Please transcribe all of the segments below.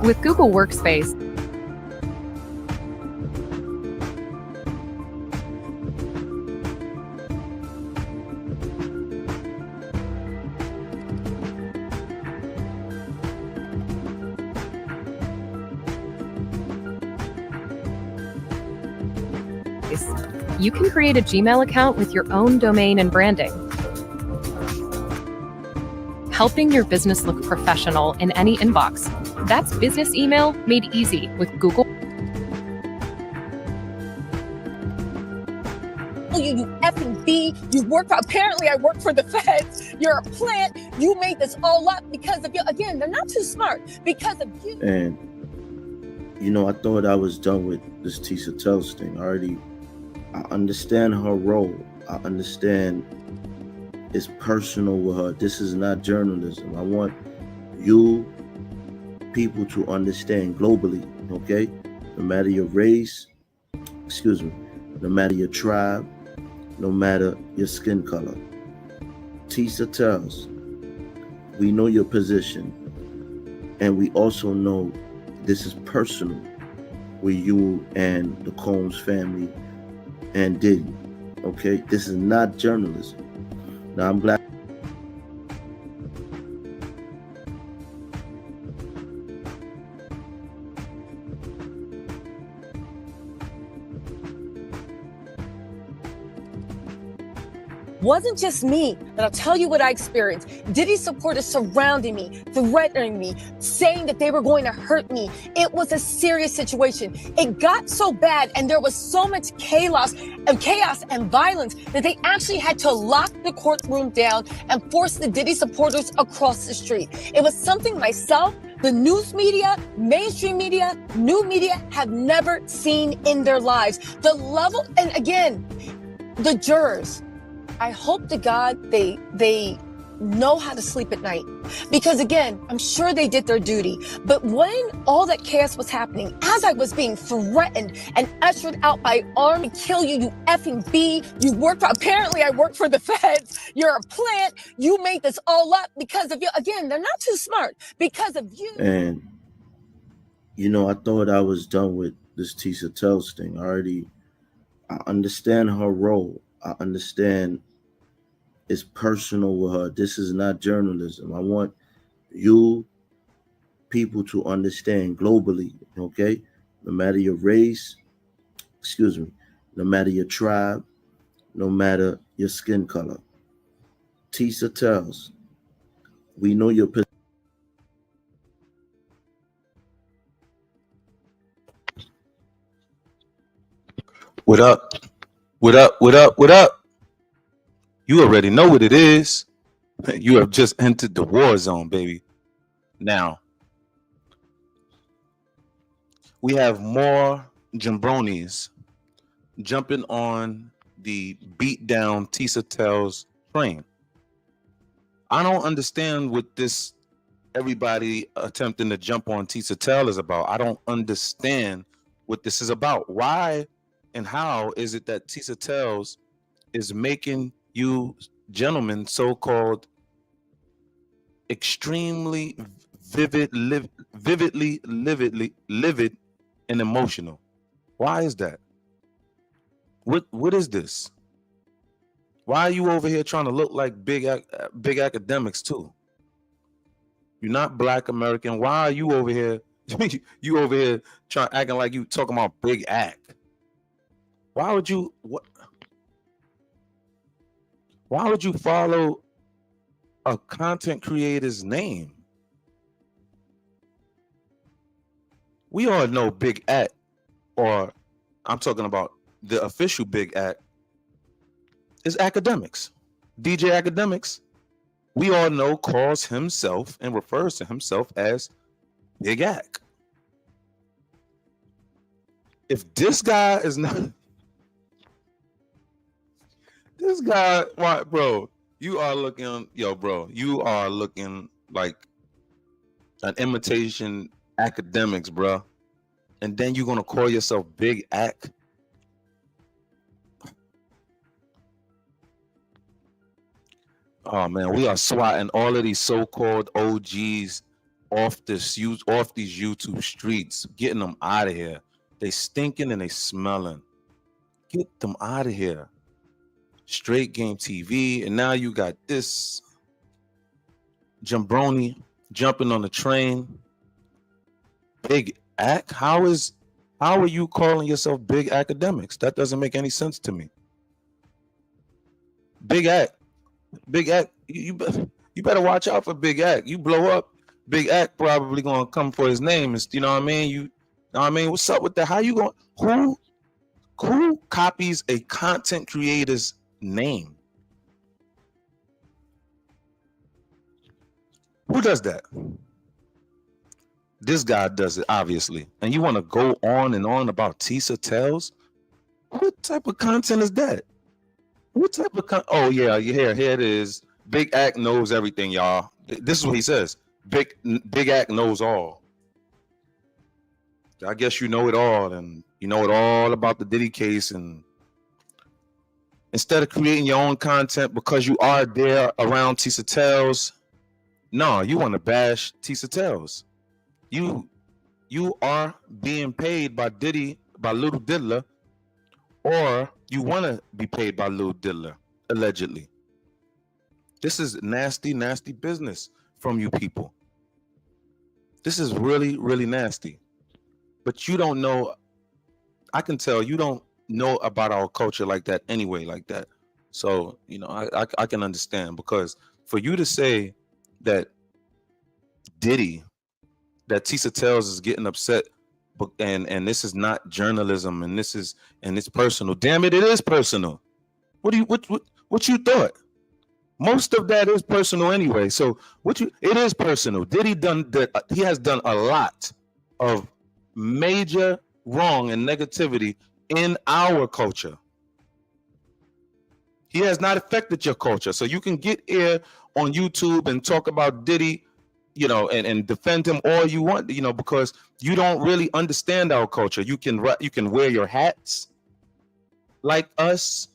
With Google Workspace, you can create a Gmail account with your own domain and branding, helping your business look professional in any inbox. That's business email made easy with Google. You effing B, you work for, apparently I work for the feds, you're a plant, you made this all up because of you. Again, they're not too smart because of you. And, you know, I thought I was done with this Tisa Tells thing. I understand her role. I understand it's personal with her. This is not journalism. I want you people to understand globally, okay? No matter your race, no matter your tribe, no matter your skin color. Tisa Tells, we know your position, and we also know this is personal with you and the Combs family and Diddy, okay? This is not journalism. Now, I'm glad. Wasn't just me, but I'll tell you what I experienced. Diddy supporters surrounding me, threatening me, saying that they were going to hurt me. It was a serious situation. It got so bad and there was so much chaos and violence that they actually had to lock the courtroom down and force the Diddy supporters across the street. It was something myself, the news media, mainstream media, new media have never seen in their lives. The level, and again, the jurors, I hope to God they know how to sleep at night. Because again, I'm sure they did their duty. But when all that chaos was happening, as I was being threatened and ushered out by armed to kill you, you effing B, you work for, apparently I work for the feds, you're a plant, you made this all up because of you. Again, they're not too smart because of you. And, you know, I thought I was done with this Tisa Tells thing. I understand her role. I understand it's personal with her. This is not journalism. I want you people to understand globally, okay? No matter your race, no matter your tribe, no matter your skin color. Tisa Tells, we know your position. What up? What up? What up? What up? You already know what it is. You have just entered the war zone, baby. Now, we have more jambronis jumping on the beat down Tisa Tells train. I don't understand what this everybody attempting to jump on Tisa Tell is about. I don't understand what this is about. Why and how is it that Tisa Tells is making you gentlemen so-called extremely vivid, lividly, livid and emotional? Why is that? What is this? Why are you over here trying to look like big academics too? You're not Black American. Why are you over here? You over here trying acting like you talking about BigAK? Why would you Why would you follow a content creator's name? We all know BigAK, or I'm talking about the official BigAK, is academics. DJ Academics, we all know, calls himself and refers to himself as BigAK. If this guy is not, this guy, what, bro? You are looking, bro. You are looking like an imitation academics, bro. And then you're gonna call yourself BigAK. Oh man, we are swatting all of these so-called OGs off these YouTube streets, getting them out of here. They stinking and they smelling. Get them out of here. Straight Game TV, and now you got this Jambroni jumping on the train. BigAK? How are you calling yourself big academics? That doesn't make any sense to me. BigAK, you better watch out for BigAK. You blow up, BigAK probably gonna come for his name. You know what I mean? You know what I mean? What's up with that? How you going? Who copies a content creator's name? Who does that? This guy does it, obviously. And you want to go on and on about Tisa Tells? What type of content is that? What type of oh yeah, here it is. BigAK knows everything, y'all. This is what he says. BigAK knows all. I guess you know it all, and you know it all about the Diddy case. And instead of creating your own content because you are there around Tisa Tells, no, you want to bash Tisa Tells. You are being paid by Diddy, by Little Diddler, or you want to be paid by Little Diddler, allegedly. This is nasty, nasty business from you people. This is really, really nasty. But you don't know, I can tell you don't know about our culture like that anyway, like that. So, you know, I can understand, because for you to say that Tisa Tells is getting upset, and this is not journalism, and it's personal. Damn it, it is personal. What you thought? Most of that is personal anyway. So it is personal. He has done a lot of major wrong and negativity in our culture. He has not affected your culture. So you can get here on YouTube and talk about Diddy, you know, and defend him all you want, you know, because you don't really understand our culture. You can wear your hats like us,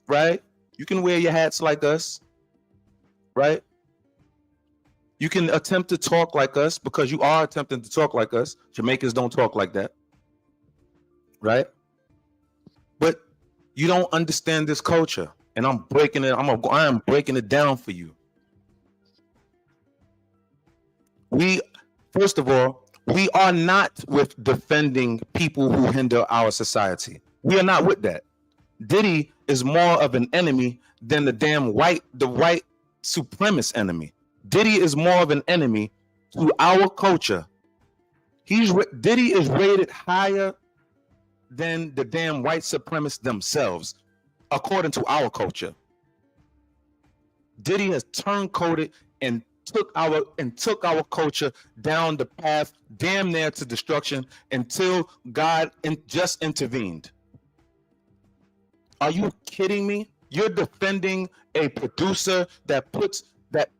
right? You can wear your hats like us, right? You can attempt to talk like us, because you are attempting to talk like us. Jamaicans don't talk like that, right? But you don't understand this culture, and I'm breaking it. I am breaking it down for you. First of all, we are not with defending people who hinder our society. We are not with that. Diddy is more of an enemy than the white supremacist enemy. Diddy is more of an enemy to our culture. Diddy is rated higher than the damn white supremacists themselves, according to our culture. Diddy has turncoated and took our culture down the path damn near to destruction until God just intervened. Are you kidding me? You're defending a producer that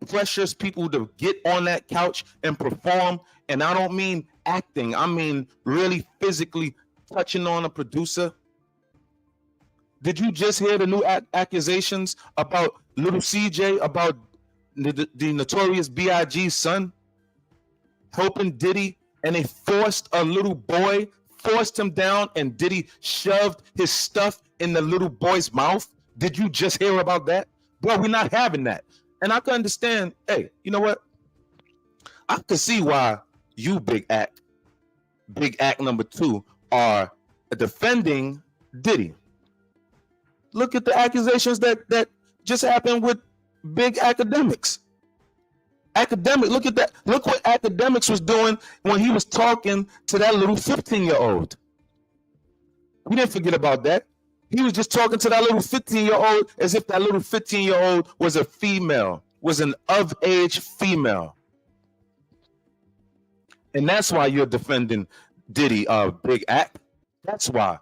pressures people to get on that couch and perform. And I don't mean acting. I mean really physically touching on a producer. Did you just hear the new accusations about Little CJ, about the notorious B.I.G.'s son helping Diddy, and they forced a little boy, forced him down, and Diddy shoved his stuff in the little boy's mouth? Did you just hear about that? Bro, we're not having that. And I can understand, hey, you know what? I can see why you, BigAK number 2, are defending Diddy. Look at the accusations that just happened with Big Academics. Look at that. Look what Academics was doing when he was talking to that little 15-year-old. We didn't forget about that. He was just talking to that little 15-year-old as if that little 15-year-old was a female, was an of-age female. And that's why you're defending Diddy, BigAK. That's why.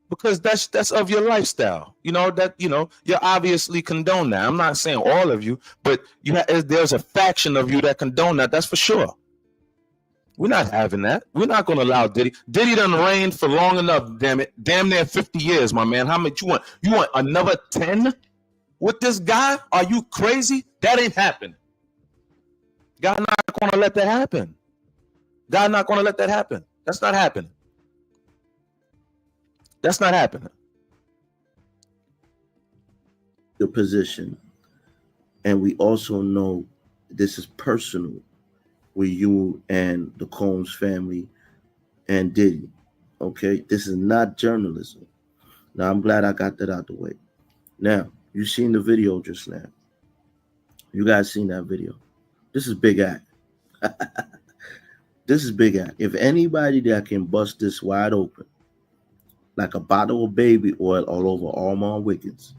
Because that's of your lifestyle. You know, that, you know, you obviously condone that. I'm not saying all of you, but there's a faction of you that condone that. That's for sure. We're not having that. We're not going to allow Diddy. Diddy done reigned for long enough, damn it. Damn near 50 years, my man. How much you want? You want another 10 with this guy? Are you crazy? That ain't happening. God not going to let that happen. God not going to let that happen. That's not happening. That's not happening. The position. And we also know this is personal with you and the Combs family and Diddy. Okay? This is not journalism. Now, I'm glad I got that out the way. Now, you seen the video just now. You guys seen that video. This is BigAK. This is BigAK. If anybody that can bust this wide open, like a bottle of baby oil all over Armand Wiggins.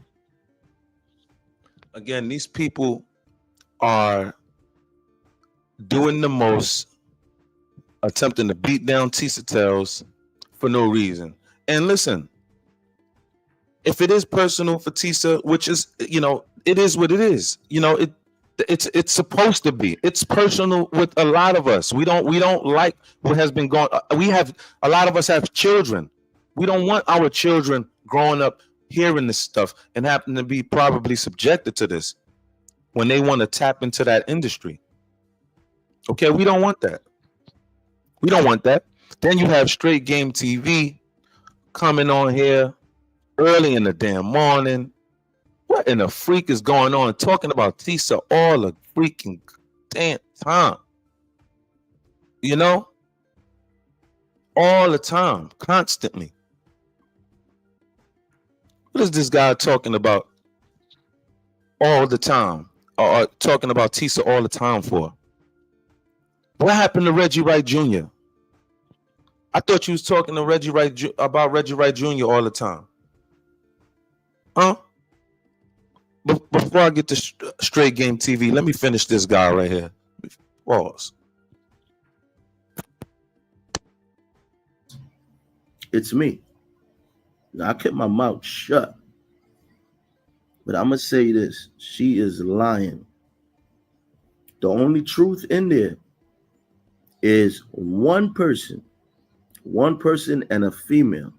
Again, these people are doing the most, attempting to beat down Tisa Tells for no reason. And listen, if it is personal for Tisa, which is, it is what it is. It's supposed to be. It's personal with a lot of us. We don't like what has been going. A lot of us have children. We don't want our children growing up hearing this stuff and happen to be probably subjected to this when they want to tap into that industry. Okay, we don't want that. We don't want that. Then you have Straight Game TV coming on here early in the damn morning. What in the freak is going on? Talking about Tisa all the freaking damn time. All the time, constantly. What is this guy talking about all the time? Or talking about Tisa all the time for? What happened to Reggie Wright Jr.? I thought you was talking to about Reggie Wright Jr. all the time. Huh? Before I get to Straight Game TV, let me finish this guy right here. Pause. It's me. Now, I kept my mouth shut. But I'm going to say this. She is lying. The only truth in there is one person and a female.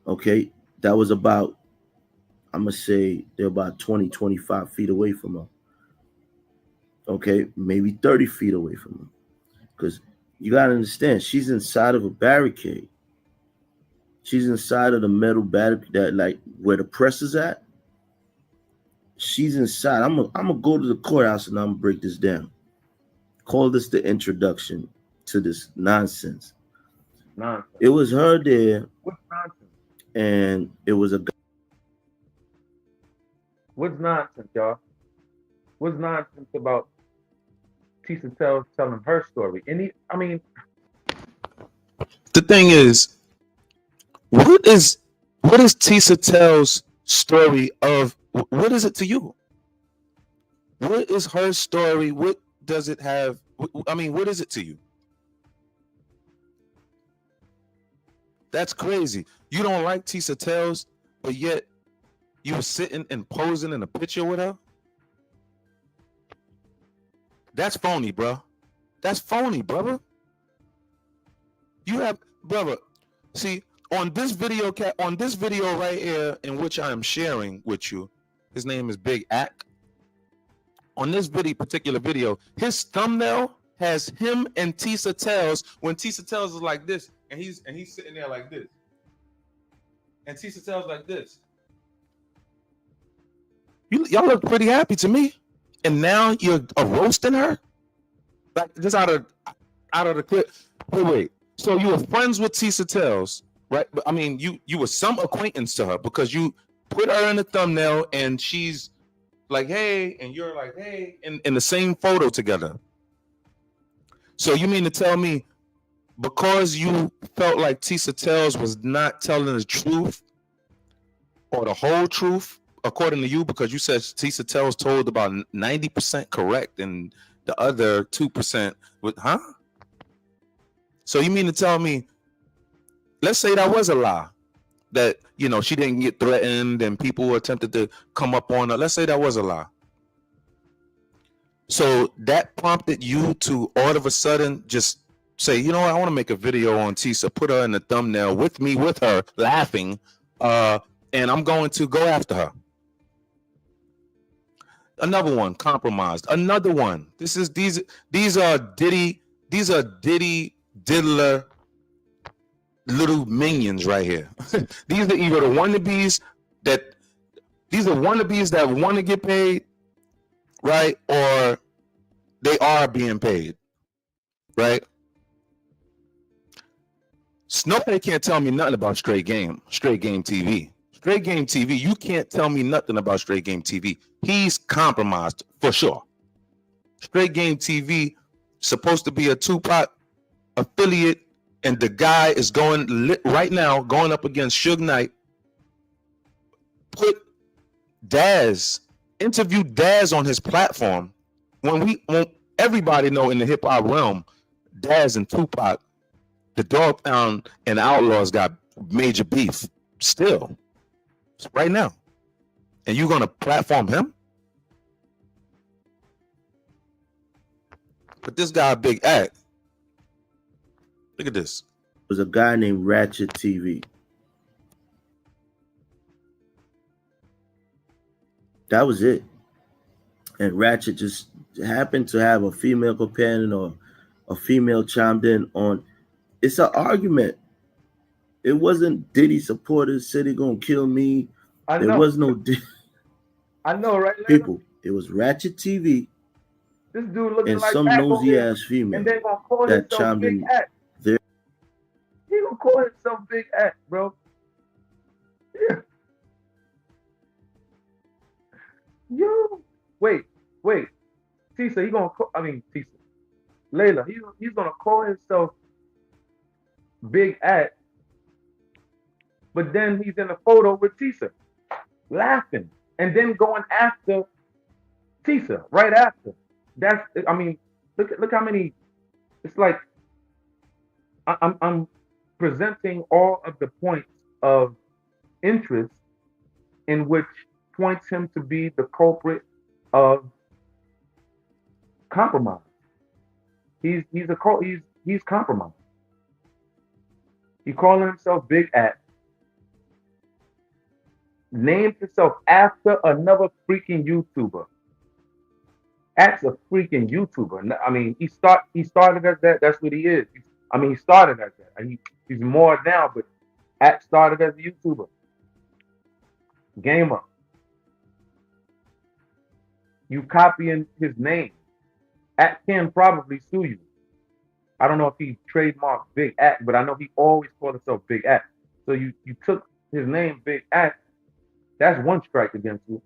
Okay? That was about, I'm going to say they're about 20, 25 feet away from her. Okay? Maybe 30 feet away from her. Because you got to understand, she's inside of a barricade. She's inside of the metal barricade, that like where the press is at. She's inside. I'm gonna go to the courthouse and I'm gonna break this down. Call this the introduction to this nonsense. Nonsense. It was her there. What's nonsense? And it was a guy. What's nonsense, y'all? What's nonsense about Tisa Tells telling her story? The thing is, what is Tisa Tells' story of? What is it to you? What is her story? What does it have? What is it to you? That's crazy. You don't like Tisa Tells, but yet you were sitting and posing in a picture with her? That's phony, bro. That's phony, brother. Brother, see, on this video right here, in which I am sharing with you, his name is BigAK. On this particular video, his thumbnail has him and Tisa Tells when Tisa Tells is like this, and he's sitting there like this, and Tisa Tells like this. Y'all look pretty happy to me, and now you're roasting her, like just out of the clip. Wait. So you were friends with Tisa Tells, right? You were some acquaintance to her because you put her in the thumbnail and she's like, hey, and you're like, hey, in the same photo together. So you mean to tell me because you felt like Tisa Tells was not telling the truth or the whole truth, according to you, because you said Tisa Tells told about 90% correct and the other 2% with, huh? So you mean to tell me, let's say that was a lie, that, she didn't get threatened and people attempted to come up on her. Let's say that was a lie. So that prompted you to all of a sudden just say, I want to make a video on Tisa, put her in the thumbnail with me, with her laughing, and I'm going to go after her. Another one compromised. Another one. These are Diddy diddler little minions right here. These are either the wannabes that want to get paid, right? Or they are being paid, right? Nobody can't tell me nothing about Straight Game TV. Straight Game TV, you can't tell me nothing about Straight Game TV. He's compromised for sure. Straight Game TV supposed to be a Tupac affiliate, and the guy is right now going up against Suge Knight. Interviewed Daz on his platform when everybody know in the hip hop realm, Daz and Tupac, the Dog Pound and Outlaws got major beef still right now, and you're gonna platform him? But this guy, BigAK, look at this. Was a guy named Ratchet TV. That was it. And Ratchet just happened to have a female companion or a female chimed in on. It's an argument. It wasn't Diddy supporters said he gonna kill me. There was no. I know, right? People. It was Ratchet TV. This dude looking and like some nosy ass female and they gonna call that himself chimed in BigAK. there. He gonna call himself BigAK, bro. Yeah. Yo, wait. Tisa, he gonna call. I mean, Tisa, Layla, he's gonna call himself BigAK, but then he's in a photo with Tisa, laughing, and then going after Tisa right after. I mean, look how many. It's like I'm presenting all of the points of interest in which points him to be the culprit of compromise. He's compromised. He calling himself BigAK. Named himself after another freaking YouTuber. Ak's a freaking YouTuber. I mean, he started as that. That's what he is. He started as that. He's more now, but Ak started as a YouTuber. Gamer. You copying his name. Ak can probably sue you. I don't know if he trademarked BigAK, but I know he always called himself BigAK. So you took his name, BigAK. That's one strike against you.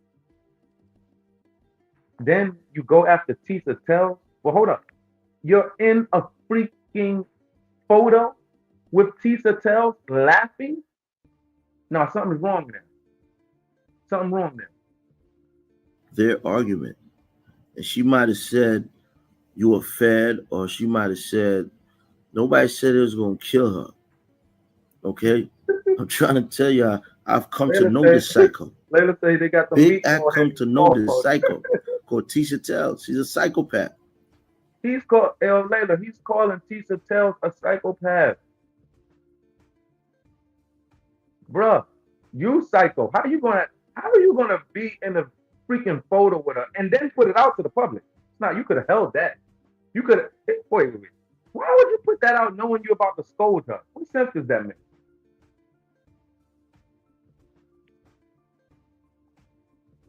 Then you go after Tisa Tells. Well, hold up. You're in a freaking photo with Tisa Tells laughing? No, something's wrong there. Something wrong there. Their argument. And she might have said you were fed, or she might have said nobody said it was gonna kill her. Okay? I'm trying to tell you, I've come to know this psycho. Layla say they got the BigAK come to know this psycho called Tisa Tells. She's a psychopath. He's called Layla. He's calling Tisa Tells a psychopath. Bruh, you psycho. How are you gonna be in a freaking photo with her and then put it out to the public? Now you could have held that. You could have. Wait. Why would you put that out knowing you're about to scold her? What sense does that make?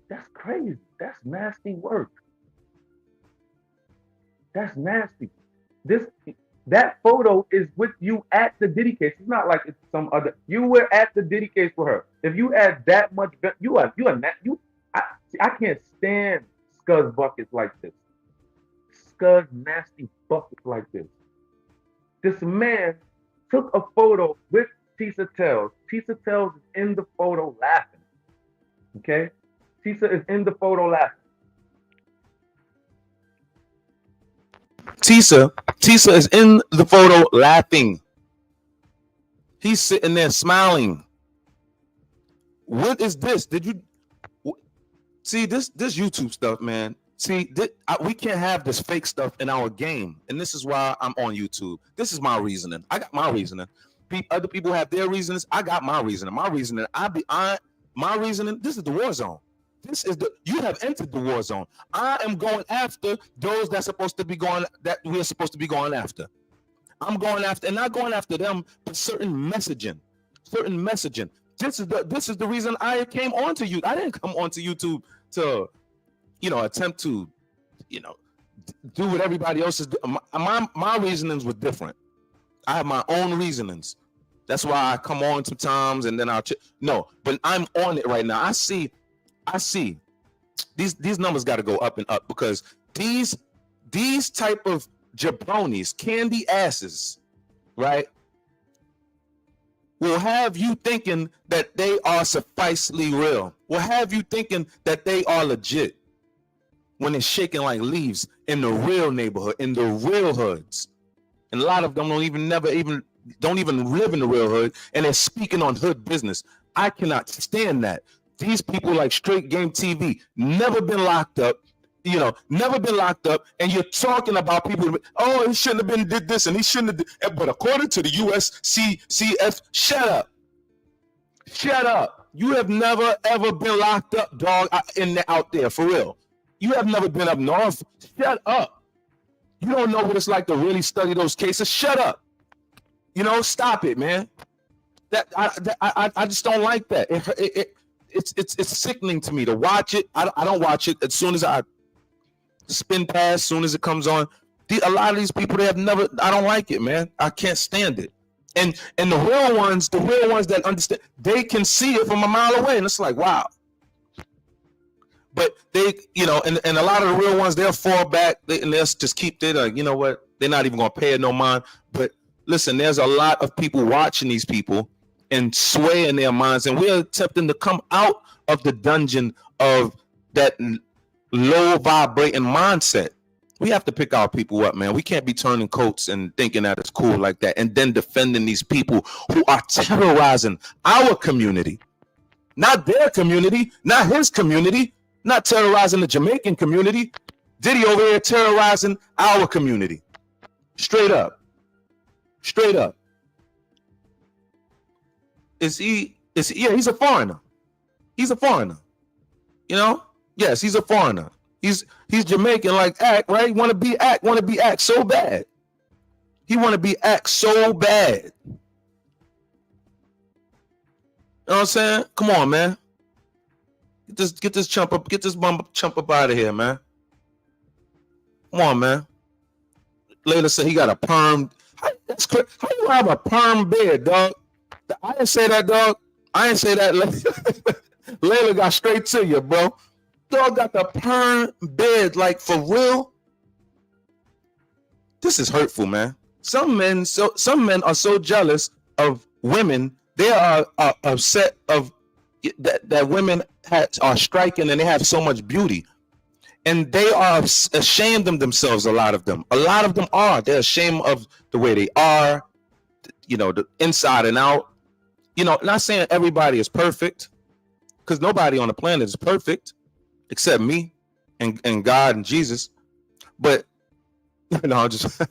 That's crazy. That's nasty work. That's nasty. That photo is with you at the Diddy case. It's not like it's some other. You were at the Diddy case for her. If you add that much, I can't stand scuzz buckets like this. Scuzz nasty buckets like this. This man took a photo with Tisa Tells. Tisa Tells is in the photo laughing. Okay? Tisa is in the photo laughing. Tisa is in the photo laughing. He's sitting there smiling. What is this? Did you see this YouTube stuff, man? See, we can't have this fake stuff in our game, and this is why I'm on YouTube. This is my reasoning. I got my reasoning. Other people have their reasons. I got my reasoning. My reasoning. My reasoning. This is the war zone. You have entered the war zone. I am going after those we're supposed to be going after. I'm going after, and not going after them, but certain messaging. This is the reason I came onto you. I didn't come onto YouTube to, attempt to, do what everybody else is doing. My reasonings were different. I have my own reasonings. That's why I come on sometimes, and then no, but I'm on it right now. I see these numbers got to go up and up, because these type of jabronis, candy asses, right, will have you thinking that they are sufficely real. Will have you thinking that they are legit when it's shaking like leaves in the real neighborhood, in the real hoods. And a lot of them don't even live in the real hood, and they're speaking on hood business. I cannot stand that. These people like Straight Game TV, never been locked up, and you're talking about people, oh, he shouldn't have been did this, and he shouldn't have, but according to the USCCF, shut up. You have never, ever been locked up, dog, out there, for real. You have never been up north. Shut up. You don't know what it's like to really study those cases. Shut up. Stop it, man. I just don't like that. It's sickening to me to watch it. I don't watch it. As soon as I spin past, as soon as it comes on, a lot of these people, I don't like it, man. I can't stand it. And the real ones that understand, they can see it from a mile away, and it's like, wow. But they, and a lot of the real ones, they'll fall back, and they'll just keep there, like, you know what? They're not even gonna pay it no mind. But listen, there's a lot of people watching these people and swaying their minds, and we're attempting to come out of the dungeon of that low vibrating mindset. We have to pick our people up, man. We can't be turning coats and thinking that it's cool like that, and then defending these people who are terrorizing our community, not their community, not his community, not terrorizing the Jamaican community. Diddy over here terrorizing our community. Straight up. Yeah, he's a foreigner. Yes, he's a foreigner. He's Jamaican like AKK, right? He want to be AKK so bad. He want to be AKK so bad. You know what I'm saying? Come on, man. Get this chump up out of here, man. Come on, man. Layla said he got a perm. How you have a perm beard, dog? I didn't say that, dog. I didn't say that. Layla got straight to you, bro. Dog got the perm beard, like, for real. This is hurtful, man. Some men are so jealous of women. They are upset of that women are striking, and they have so much beauty, and they are ashamed of themselves. A lot of them are. They're ashamed of the way they are, the inside and out. Not saying everybody is perfect, because nobody on the planet is perfect except me and God and Jesus. But just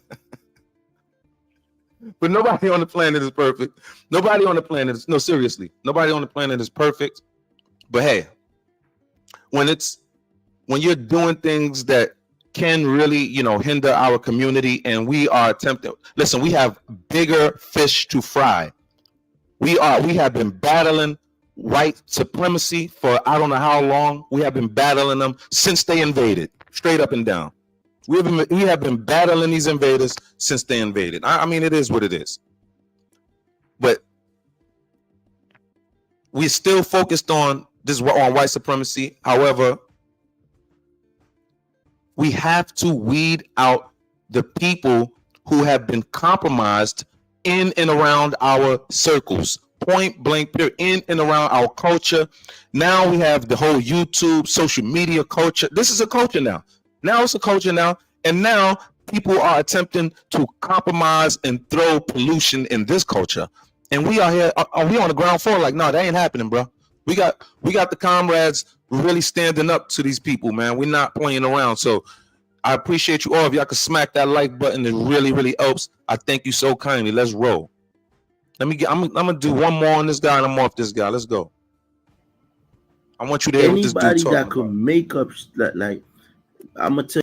but nobody on the planet is perfect. Seriously, nobody on the planet is perfect. But hey, when you're doing things that can really, hinder our community, and we are attempting, listen, we have bigger fish to fry. We have been battling white supremacy for I don't know how long. We have been battling them since they invaded, straight up and down. We have been battling these invaders since they invaded. I mean, it is what it is. But we're still focused on white supremacy. However, we have to weed out the people who have been compromised in and around our circles. Point blank, period, in and around our culture. Now we have the whole YouTube, social media culture. This is a culture now. It's a culture now. And now people are attempting to compromise and throw pollution in this culture. And we are here, we on the ground floor like, no, that ain't happening, bro. We got the comrades really standing up to these people, man. We're not playing around. So I appreciate you all. If y'all can smack that like button, it really, really helps. I thank you so kindly. Let's roll. I'm gonna do one more on this guy, and I'm off this guy. Let's go. I want you to hear what this dude Anybody talking that could about. make up like I'm gonna tell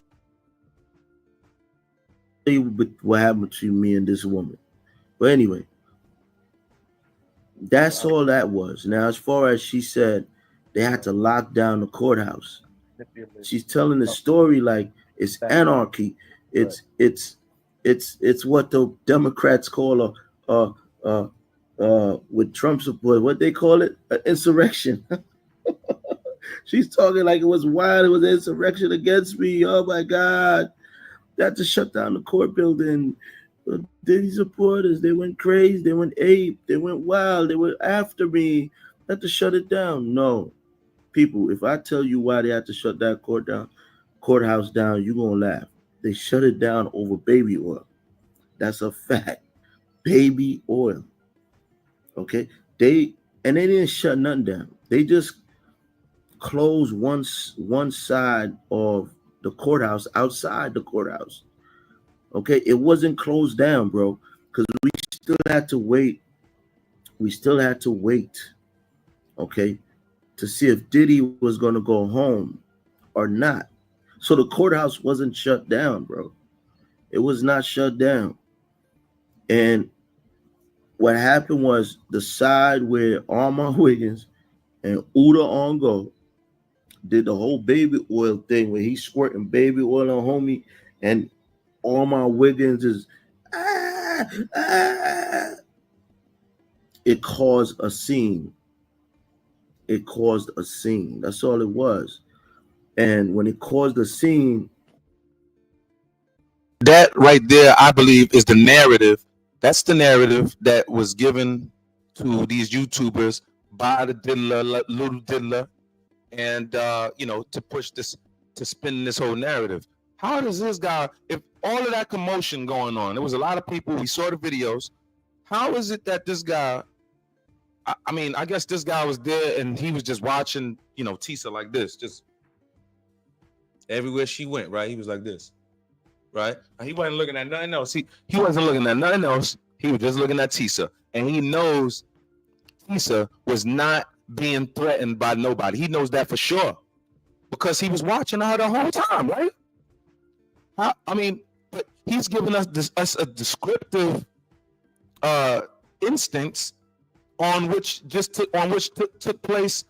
you what happened to me and this woman. But anyway, that's all that was. Now, as far as she said, they had to lock down the courthouse. She's telling the story like it's anarchy. It's what the Democrats call with Trump support, what they call it, an insurrection. She's talking like it was wild. It was an insurrection against me. Oh my God! They had to shut down the court building. Diddy supporters, they went crazy. They went ape. They went wild. They were after me. They had to shut it down. No, people. If I tell you why they had to shut that courthouse down, you're gonna laugh. They shut it down over baby oil. That's a fact. Baby oil. Okay. They didn't shut nothing down. They just closed one side of the courthouse outside the courthouse. Okay, it wasn't closed down, bro, because we still had to wait. We still had to wait, okay, to see if Diddy was gonna go home or not. So the courthouse wasn't shut down, bro. It was not shut down. And what happened was the side where Armand Wiggins and Uda Ongo did the whole baby oil thing where he's squirting baby oil on homie, and Armand Wiggins is It caused a scene. It caused a scene. That's all it was. And when it caused a scene, That right there, I believe, is the narrative. That's the narrative that was given to these YouTubers by the diddler, little diddler, and to push this, to spin this whole narrative. How does this guy, if all of that commotion going on, there was a lot of people, we saw the videos, how is it that this guy, I mean, I guess this guy was there and he was just watching, Tisa like this, just everywhere she went, right? He was like this, right? He wasn't looking at nothing else. He wasn't looking at nothing else. He was just looking at Tisa. And he knows Tisa was not being threatened by nobody. He knows that for sure because he was watching her the whole time, right? But he's giving us a descriptive instincts on which took place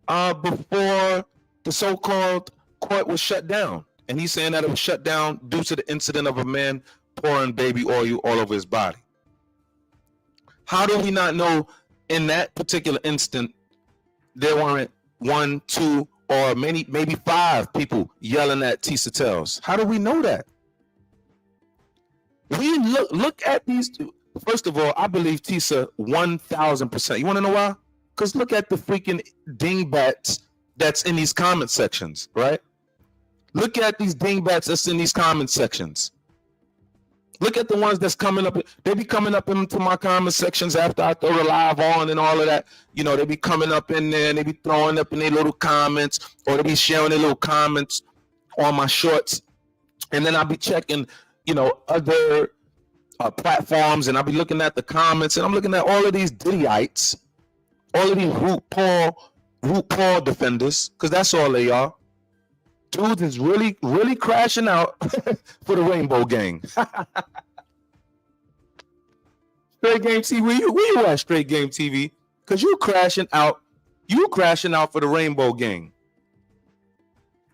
before the so-called court was shut down. And he's saying that it was shut down due to the incident of a man pouring baby oil all over his body. How do we not know in that particular instant there weren't 1, 2, or maybe 5 people yelling at Tisa Tells? How do we know that? We look at these two. First of all, I believe Tisa 1,000%. You want to know why? Because look at the freaking dingbats that's in these comment sections, right? Look at these dingbats that's in these comment sections. Look at the ones that's coming up. They be coming up into my comment sections after I throw the live on and all of that. They be coming up in there and they be throwing up in their little comments, or they be sharing their little comments on my shorts. And then I'll be checking, other platforms, and I'll be looking at the comments, and I'm looking at all of these Diddyites, all of these root Paul defenders, because that's all they are. Dudes is really, really crashing out for the Rainbow Gang. Straight Game TV, where you at, Straight Game TV? Because you crashing out for the Rainbow Gang.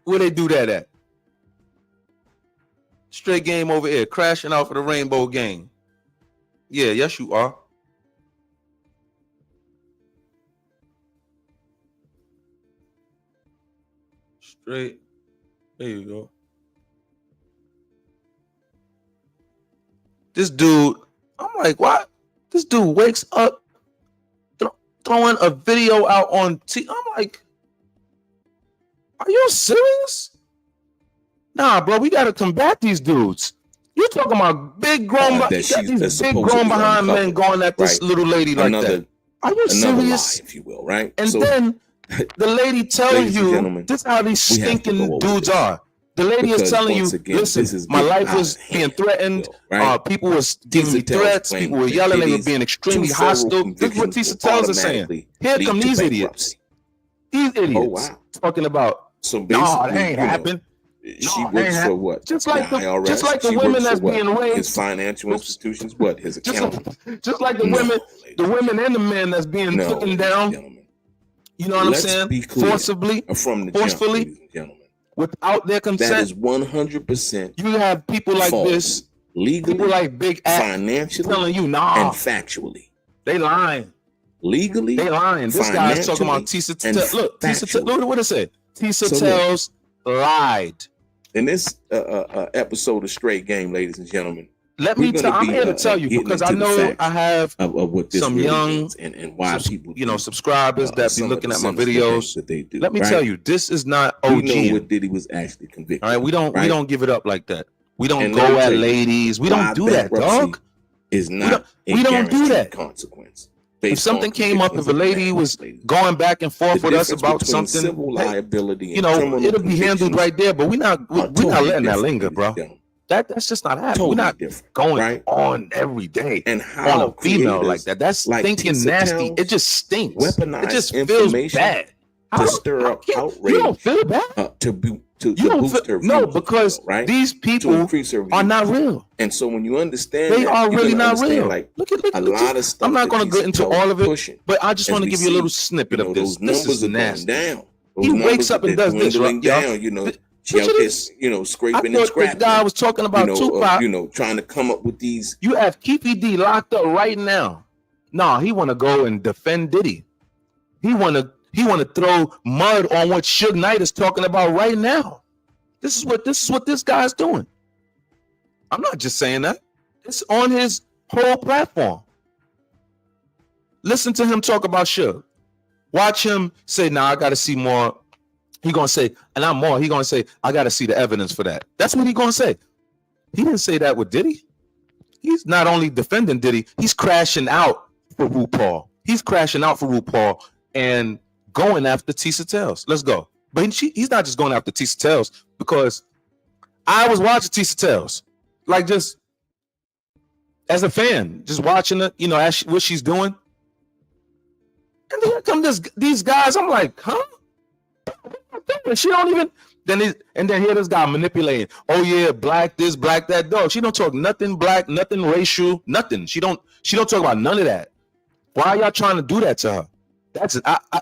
Where they do that at? Straight Game over here, crashing out for the Rainbow Gang. Yeah, yes you are. Straight. There you go. This dude, I'm like, what? This dude wakes up throwing a video out on I'm like, are you serious? Nah, bro, we gotta combat these dudes. You talking about big grown, these big grown behind men going at this little lady like that? Are you serious? Lie, if you will, right? And then the lady telling you this is how these stinking dudes are. The lady is telling you, listen, my life was being threatened. People was giving me threats. People were yelling. They were being extremely hostile. This is what Tisa Tells us saying. Here come these idiots. These idiots Oh, wow. talking about, So no, basically, it ain't happened. she No, works man. for what? Just like the She women works that's for what? being raised. His financial institutions, what? His accountant. Just like the No, women, ladies the and women and the men that's being No, taken ladies down. and gentlemen. You know what I'm Let's saying? be clear Forcibly, from the jump, forcefully, ladies and gentlemen. without their That consent. is 100% You have people like false. this, people Legally, like BigAK, financially, telling you, and nah, factually. they lying. Legally, They lying. This guy's talking about financially, Tisa. and Look, Tisa. Look what it said. Tisa So look. tells lied. in this episode of Straight Game, ladies and gentlemen, Let we're me tell. gonna I'm be, here to tell you getting because I into the know facts I have of what this some really young, means and why people, subscribers that be some of looking the at my sinister videos. things that they do. Let me right? tell you, this is not We OG. know what Diddy was actually convicted. All right, we right? don't give it up like that. We don't And let me go at tell you, ladies. We don't why do that, bankruptcy dog. is not we don't do guaranteed that. consequence. If based something on came up, if convictions a of lady man, was ladies. going back and forth The with us difference about between something, civil hey, liability you and know, criminal it'll be handled convictions right there. But we're not totally letting that different, linger, ladies bro. and gentlemen. That's just not happening. Totally We're not different, going right? on every day And on how a female creators like that. That's like stinking Tisa nasty. Tells It just stinks. weaponize It just feels information bad. to stir up You outrage, don't feel bad. to You don't boost feel her views, no, if you because will, right? these To people increase her views. are not real. And so when you understand They that, are you're really gonna not understand real. like Look a lot of stuff. I'm not going to get into all of it, pushing, but I just as want to we give you a little see, snippet of this. those This numbers is are nasty. going down. He wakes up and does this, right, y'all? down, you know. Picture Child this. is, scraping I and thought the scrapping. guy was talking about Tupac. Trying to come up with these. You have Keefy D locked up right now. Nah, he want to go and defend Diddy. He want to throw mud on what Suge Knight is talking about right now. This is what this guy's doing. I'm not just saying that. It's on his whole platform. Listen to him talk about Suge. Watch him say, "Nah, I got to see more." He gonna say, and I'm more. He gonna say, "I got to see the evidence for that." That's what he gonna say. He didn't say that with Diddy. He's not only defending Diddy, he's crashing out for RuPaul. He's crashing out for RuPaul and going after Tisa Tells. Let's go. But he's not just going after Tisa Tells, because I was watching Tisa Tells, like just as a fan, just watching it, what she's doing. And then here come these guys. I'm like, huh? She don't even. Then here this guy manipulating. Oh yeah, black this, black that. Dog, she don't talk nothing black, nothing racial, nothing. She don't talk about none of that. Why are y'all trying to do that to her? That's it. I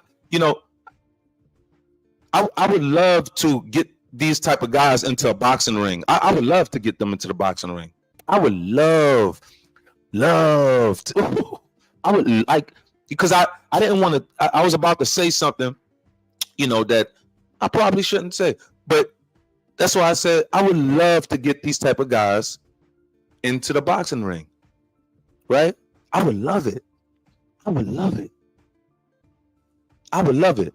would love to get these type of guys into a boxing ring. I would love to get them into the boxing ring. I would love to. I would like, because I didn't want to. I was about to say something, that I probably shouldn't say, but that's why I said I would love to get these type of guys into the boxing ring, right? I would love it. I would love it. I would love it.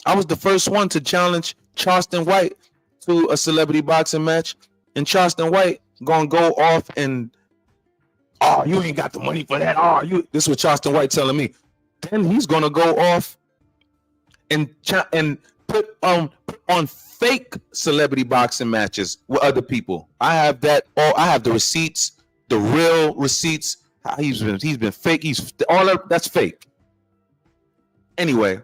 I was the first one to challenge Charleston White to a celebrity boxing match, and Charleston White gonna go off and, oh, you ain't got the money for that. Oh, this is what Charleston White telling me. Then he's gonna go off and put on fake celebrity boxing matches with other people. I have that. I have the receipts, the real receipts. He's been fake. That's fake. Anyway,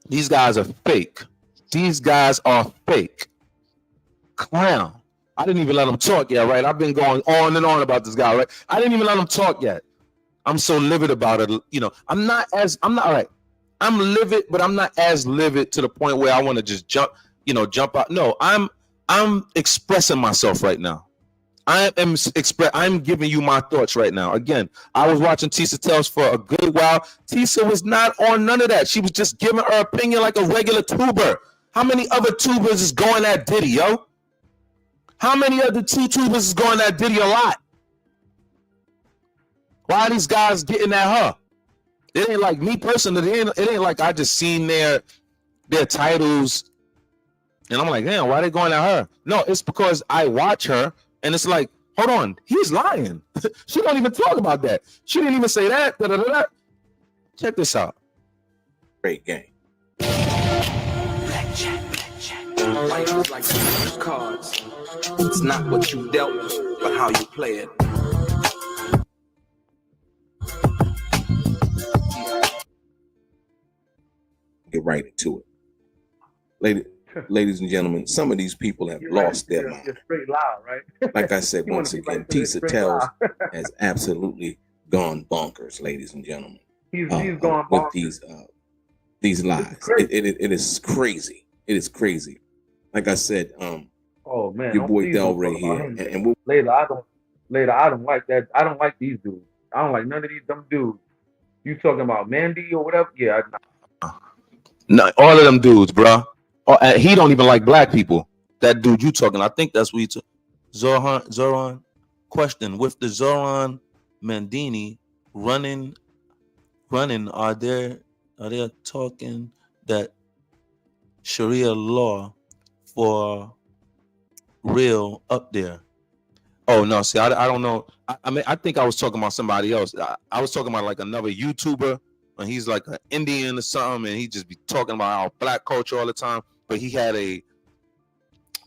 these guys are fake. These guys are fake. Clown. I didn't even let him talk yet, right? I've been going on and on about this guy, right? I didn't even let him talk yet. I'm so livid about it. I'm not right. I'm livid, but I'm not as livid to the point where I want to just jump out. No, I'm expressing myself right now. I'm giving you my thoughts right now. Again, I was watching Tisa Tells for a good while. Tisa was not on none of that. She was just giving her opinion like a regular tuber. How many other tubers is going at Diddy, yo? How many other tubers is going at Diddy a lot? Why are these guys getting at her? It ain't like me personally. It ain't like I just seen their titles and I'm like, damn, why are they going at her? No, it's because I watch her and it's like, hold on, he's lying. She don't even talk about that. She didn't even say that. Da-da-da-da. Check this out. Great game. Life is like the cards. It's not what you dealt, but how you play it. get right into it. Ladies and gentlemen, some of these people have You're lost right. their mind. You're straight loud, right? Like I said, You wanna once be again, right to it, Tisa straight Tells loud. has absolutely gone bonkers, ladies and gentlemen. He's gone with bonkers. these lies. It's crazy. It is crazy. It is crazy. Like I said, Oh man, your boy please don't Delray talk about here, him. and we'll Later, I don't like that. I don't like these dudes. I don't like none of these dumb dudes. You talking about Mandy or whatever? Yeah, No, all of them dudes, bro. He don't even like black people. That dude you talking, I think that's what you took. Zoran, question, with the Zoran Mandini running, are they talking that Sharia law for real up there? Oh no, see, I don't know. I mean, I think I was talking about somebody else. I was talking about like another YouTuber, and he's like an Indian or something, and he just be talking about our black culture all the time. But he had a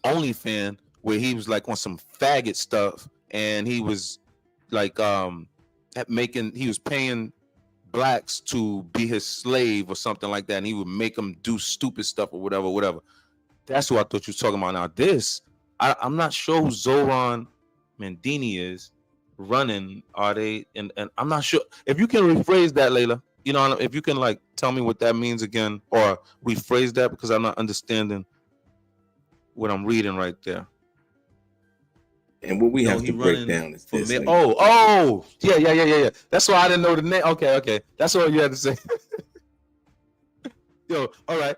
OnlyFans where he was like on some faggot stuff, and he was like he was paying blacks to be his slave or something like that, and he would make them do stupid stuff or whatever. That's who I thought you was talking about. Now this, I'm not sure who Zoran Mandini is running. Are they? And I'm not sure if you can rephrase that, Layla. You know, if you can like tell me what that means again, or rephrase that, because I'm not understanding what I'm reading right there. and what we have to break down is this. Yeah. That's why I didn't know the name. Okay. That's all you had to say. Yo, all right.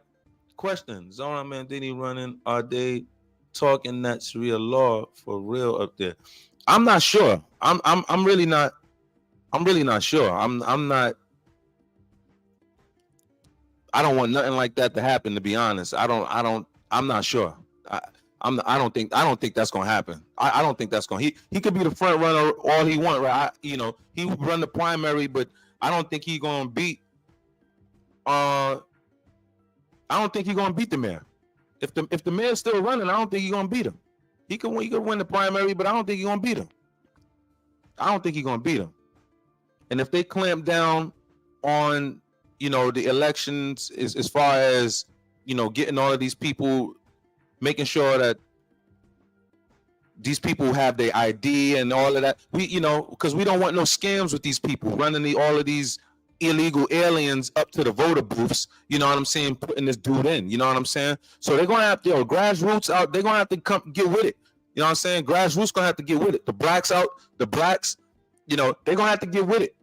Question: Zoran Mandini running? Are they talking that Sharia law for real up there? I'm not sure. I'm really not. I'm really not sure. I'm not. I don't want nothing like that to happen. To be honest, I'm not sure. I don't think that's gonna happen. I don't think that's gonna. He could be the front runner all he want, right? He run the primary, but I don't think he's gonna beat. I don't think he's gonna beat the mayor. If the mayor's still running, I don't think he's gonna beat him. He could win the primary, but I don't think he's gonna beat him. And if they clamp down on the elections as far as getting all of these people, making sure that these people have their ID and all of that, because we don't want no scams with these people running all of these illegal aliens up to the voter booths, you know what I'm saying, putting this dude in, you know what I'm saying? So they're gonna have to, grassroots out, they're gonna have to come get with it. You know what I'm saying? Grassroots gonna have to get with it. The blacks, they're gonna have to get with it.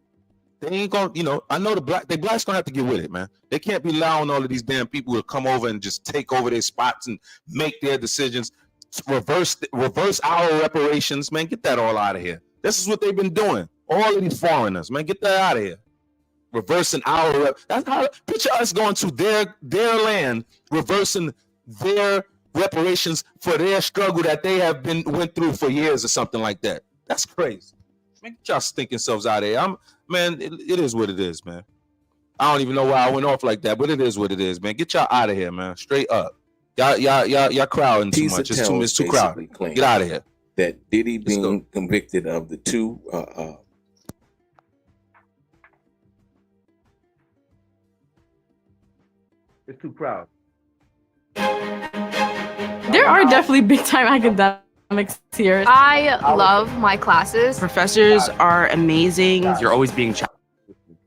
They ain't gonna, I know the blacks gonna have to get with it, man. They can't be allowing all of these damn people to come over and just take over their spots and make their decisions, reverse our reparations, man. Get that all out of here. This is what they've been doing. All of these foreigners, man, get that out of here. Reversing our that's how picture us going to their land, reversing their reparations for their struggle that they have went through for years or something like that. That's crazy. Man, get y'all stinking selves out of here. It is what it is, man. I don't even know why I went off like that, but it is what it is, man. Get y'all out of here, man. Straight up. Y'all crowding too much. It's too crowded. Get out of here. That Diddy being convicted of the two it's too crowded. There are definitely big time academics here. I love my classes. Professors are amazing. You're always being challenged.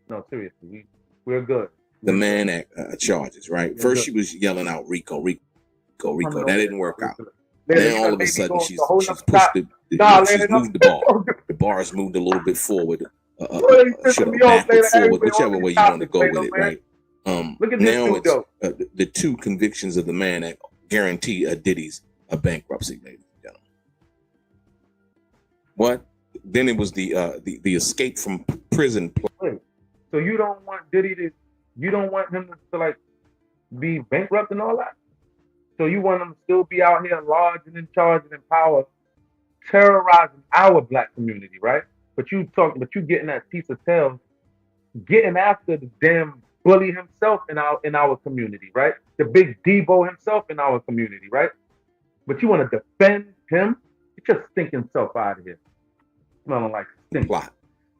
No, seriously, we're good. the Mann Act charges, right? First she was yelling out Rico. That didn't work out. Then all of a sudden she's pushed she's moved the bar. The bar's moved a little bit forward. Backward, forward, whichever way you want to go with it, right? Now it's the two convictions of the Mann Act guarantee Diddy's a bankruptcy, ladies and gentlemen. What? Then it was the escape from prison. So you don't want Diddy to, you don't want him to like be bankrupt and all that? So you want him to still be out here large and in charge and in power, terrorizing our black community, right? But you getting that piece of tail, getting after the damn bully himself in our community, right? The big Debo himself in our community, right? But you want to defend him? Get your stinking self out of here. Smelling like stink. Plot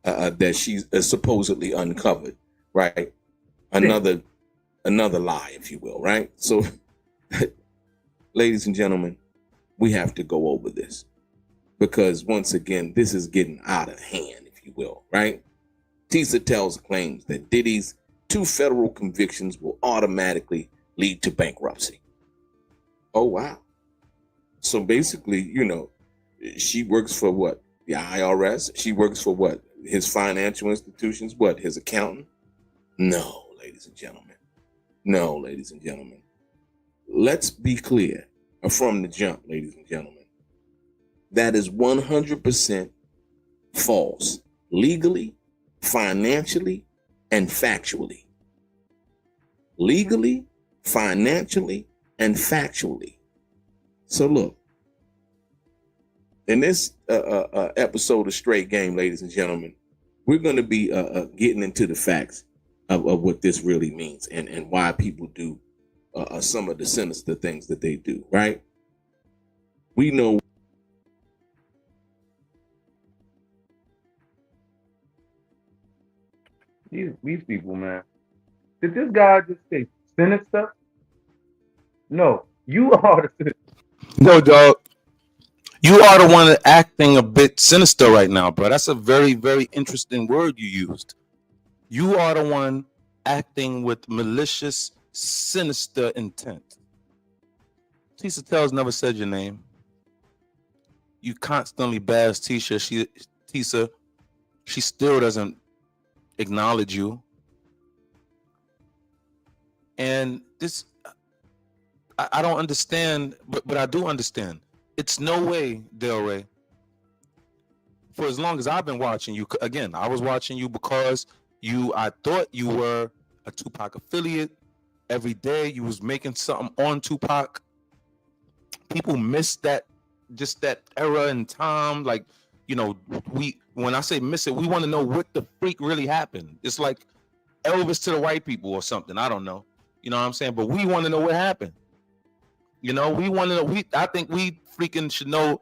that she's supposedly uncovered, right? Another another lie, if you will, right? So, ladies and gentlemen, we have to go over this because once again, this is getting out of hand, if you will, right? Tisa Tells claims that Diddy's 2 federal convictions will automatically lead to bankruptcy. Oh, wow. So basically, you know, she works for what? The IRS? She works for what? His financial institutions? What? His accountant? No, ladies and gentlemen. No, ladies and gentlemen. Let's be clear from the jump, ladies and gentlemen. That is 100% false, legally, financially, and factually. Legally, financially, and factually. So look, in this episode of Straight Game, ladies and gentlemen, we're going to be getting into the facts of what this really means and why people do some of the sinister things that they do, right? We know these people, man. Did this guy just say sinister? No, you are the sinister. No, dog. You are the one acting a bit sinister right now, bro. That's a very, very interesting word you used. You are the one acting with malicious, sinister intent. Tisa Tells never said your name. You constantly bash Tisa. She still doesn't acknowledge you. And this, I don't understand, but I do understand. It's no way, Del Rey. For as long as I've been watching you, again, I was watching you because I thought you were a Tupac affiliate. Every day you was making something on Tupac. People miss that, just that era and time. Like, you know, when I say miss it, we want to know what the freak really happened. It's like Elvis to the white people or something. I don't know. You know what I'm saying? But we want to know what happened. You know, we want to know. I think we freaking should know,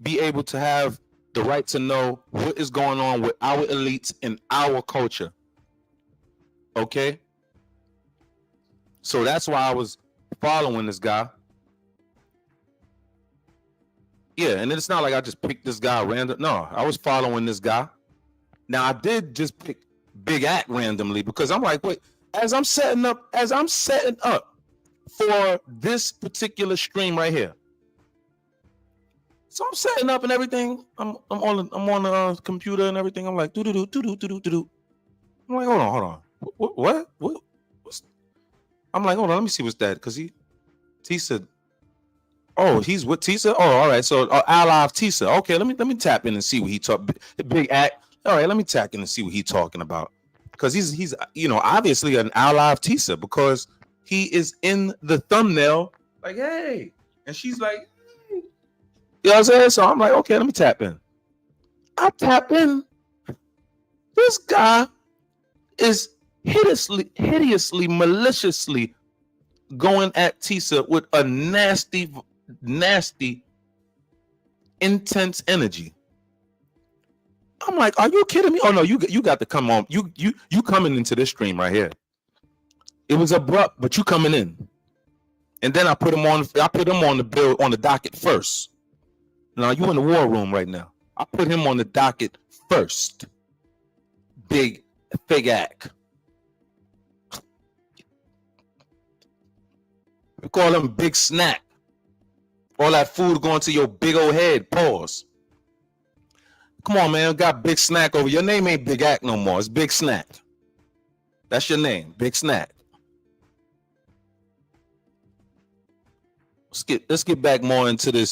be able to have the right to know what is going on with our elites in our culture. Okay? So that's why I was following this guy. Yeah, and it's not like I just picked this guy random. No, I was following this guy. Now I did just pick BigAK randomly because I'm like, wait, as I'm setting up for this particular stream right here. So I'm setting up and everything. I'm on the computer and everything. I'm like, do. I'm like, hold on. What? I'm like, hold on, let me see what's that. Because Tisa. Oh, he's with Tisa? Oh, all right. So ally of Tisa. Okay, let me tap in and see what he talk. BigAK. All right, let me tap in and see what he's talking about. Because he's obviously an ally of Tisa because he is in the thumbnail like, hey. And she's like, hey. You know what I'm saying? So I'm like, okay, let me tap in. I tap in. This guy is hideously, maliciously going at Tisa with a nasty, intense energy. I'm like, are you kidding me? Oh no, you got to come on. You coming into this stream right here. It was abrupt, but you coming in. And then I put him on the bill on the docket first. Now you in the war room right now. I put him on the docket first. BigAK. We call him Big Snack. All that food going to your big old head. Pause. Come on, man. Got Big Snack over. Your name ain't BigAK no more. It's Big Snack. That's your name, Big Snack. Let's get back more into the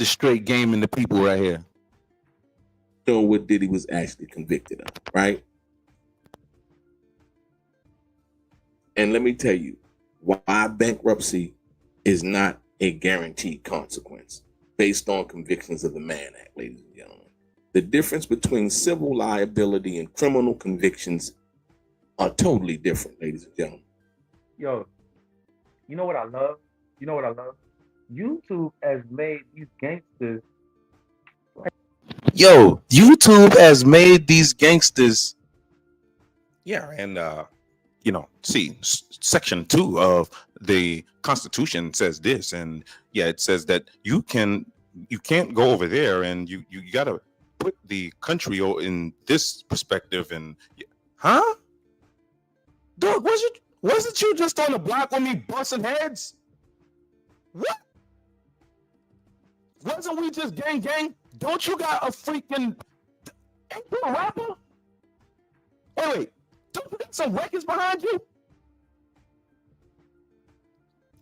straight game and the people right here. Know what Diddy was actually convicted of, right? And let me tell you why bankruptcy is not a guaranteed consequence based on convictions of the Mann Act, ladies and gentlemen. The difference between civil liability and criminal convictions are totally different, ladies and gentlemen. Yo, you know what I love? YouTube has made these gangsters. Yo, YouTube has made these gangsters. Yeah, and see, section 2 of the Constitution says this, and yeah, it says that you can't go over there, and you gotta put the country in this perspective. And huh, dude, wasn't you just on the block with me busting heads? What? Wasn't we just gang? Don't you got a freaking, ain't you a rapper? Wait, don't you got some records behind you?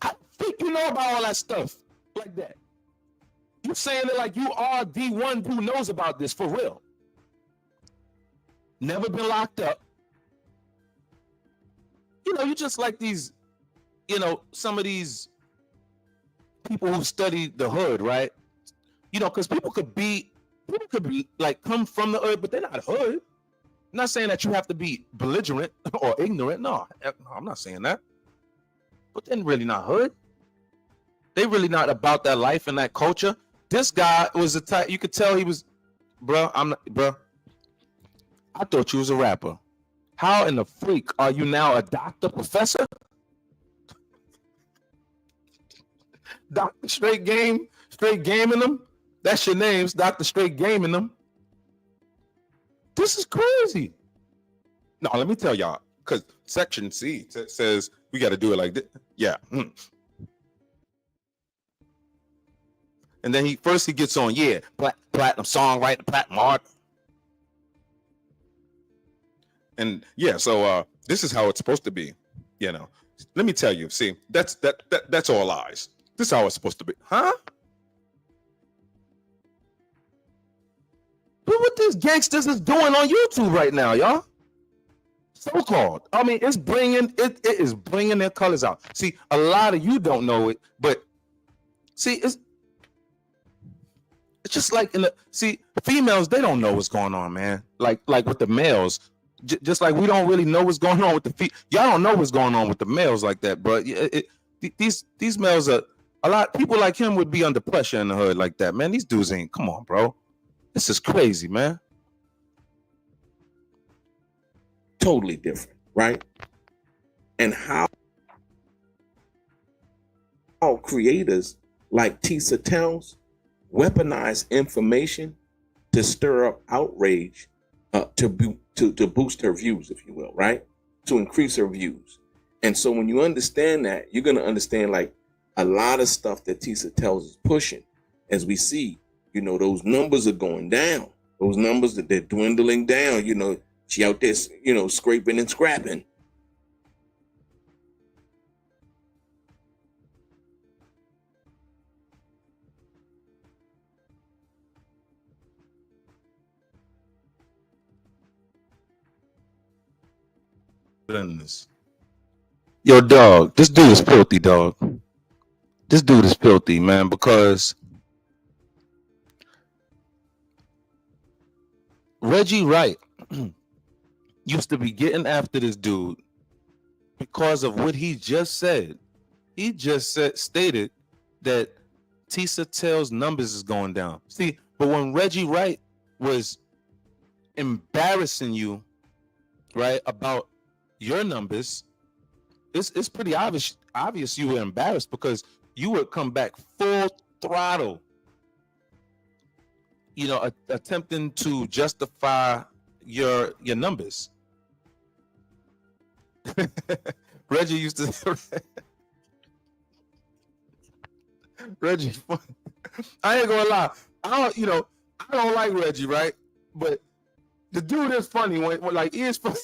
How the freak you know about all that stuff like that? You saying it like you are the one who knows about this for real. Never been locked up. You know, you just like these, you know, some of these people who study the hood, right? You know, because people could be like come from the hood, but they're not hood. I'm not saying that you have to be belligerent or ignorant. No, I'm not saying that. But they're really not hood. They really not about that life and that culture. This guy was the type, you could tell he was, bro, I thought you was a rapper. How in the freak are you now a doctor, professor? Dr. Straight Gaming them? That's your names, Dr. Straight Gaming them. This is crazy. No, let me tell y'all, because section C says we got to do it like this. Yeah. And then he gets on, yeah, platinum songwriter, platinum art. And yeah, so this is how it's supposed to be. You know, let me tell you, see, that's all lies. This is how it's supposed to be. Huh? But what these gangsters is doing on YouTube right now, y'all? So-called. I mean, it is bringing their colors out. See, a lot of you don't know it, but see, it's just like females, they don't know what's going on, man. Like with the males, just like we don't really know what's going on with y'all don't know what's going on with the males like that, bro. These males are a lot. People like him would be under pressure in the hood like that, man. These dudes ain't. Come on, bro. This is crazy, man. Totally different, right? And how creators like Tisa Tells weaponize information to stir up outrage, to boost her views, if you will, right? To increase her views. And so when you understand that, you're going to understand like a lot of stuff that Tisa Tells is pushing. As we see, you know, those numbers are going down. Those numbers that they're dwindling down, you know, she out there, you know, scraping and scrapping. Yo, dog, this dude is filthy, dog. This dude is filthy, man, because Reggie Wright used to be getting after this dude because of what he just said. He just stated that Tisa Tells numbers is going down. See, but when Reggie Wright was embarrassing you, right, about your numbers, it's pretty obvious you were embarrassed because you would come back full throttle, you know, attempting to justify your numbers. Reggie used to Reggie, I ain't gonna lie. I don't like Reggie, right? But the dude is funny when like he is funny.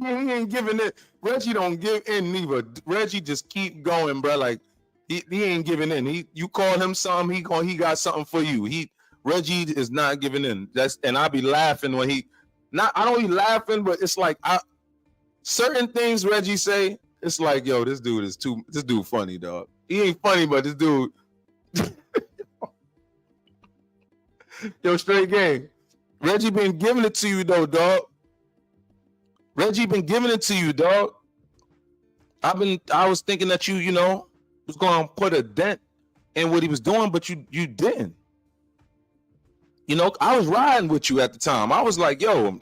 He ain't giving it. Reggie don't give in neither. Reggie just keep going, bro. Like he ain't giving in. You call him something, he got something for you. Reggie is not giving in. And I be laughing when I don't be laughing, but it's like certain things Reggie say, it's like, yo, this dude funny, dog. He ain't funny, but this dude yo, straight gang. Reggie been giving it to you though, dog. Reggie been giving it to you, dog. I was thinking that you know, was gonna put a dent in what he was doing, but you didn't. You know, I was riding with you at the time. I was like, yo,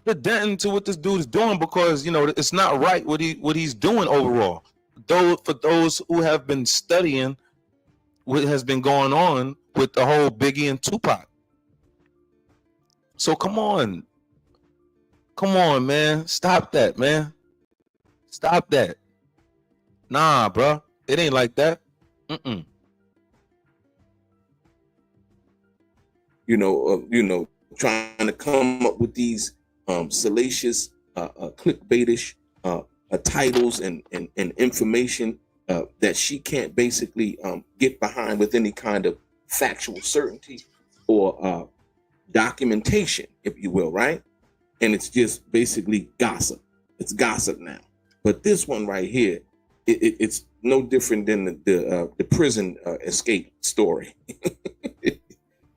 the dent to what this dude is doing, because it's not right what he's doing overall. Though for those who have been studying what has been going on with the whole Biggie and Tupac. So come on, man, stop that, man, stop that. Nah, bro, it ain't like that. Trying to come up with these salacious, clickbaitish titles and information that she can't basically get behind with any kind of factual certainty or documentation, if you will, right? And it's just basically gossip. It's gossip now. But this one right here, it's no different than the prison escape story.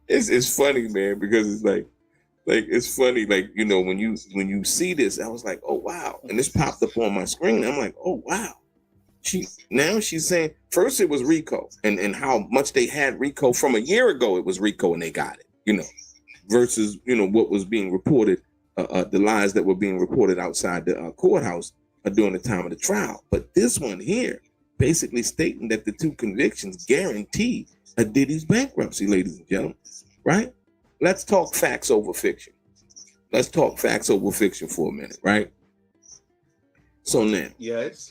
It's funny, man, because it's like it's funny, like, when you see this, I was like, oh wow, and this popped up on my screen. I'm like, oh wow. She's saying first it was RICO and how much they had RICO from a year ago. It was RICO and they got it, versus what was being reported, the lies that were being reported outside the courthouse during the time of the trial. But this one here basically stating that the two convictions guarantee a Diddy's bankruptcy, ladies and gentlemen, right? Let's talk facts over fiction. Let's talk facts over fiction for a minute, right? So now,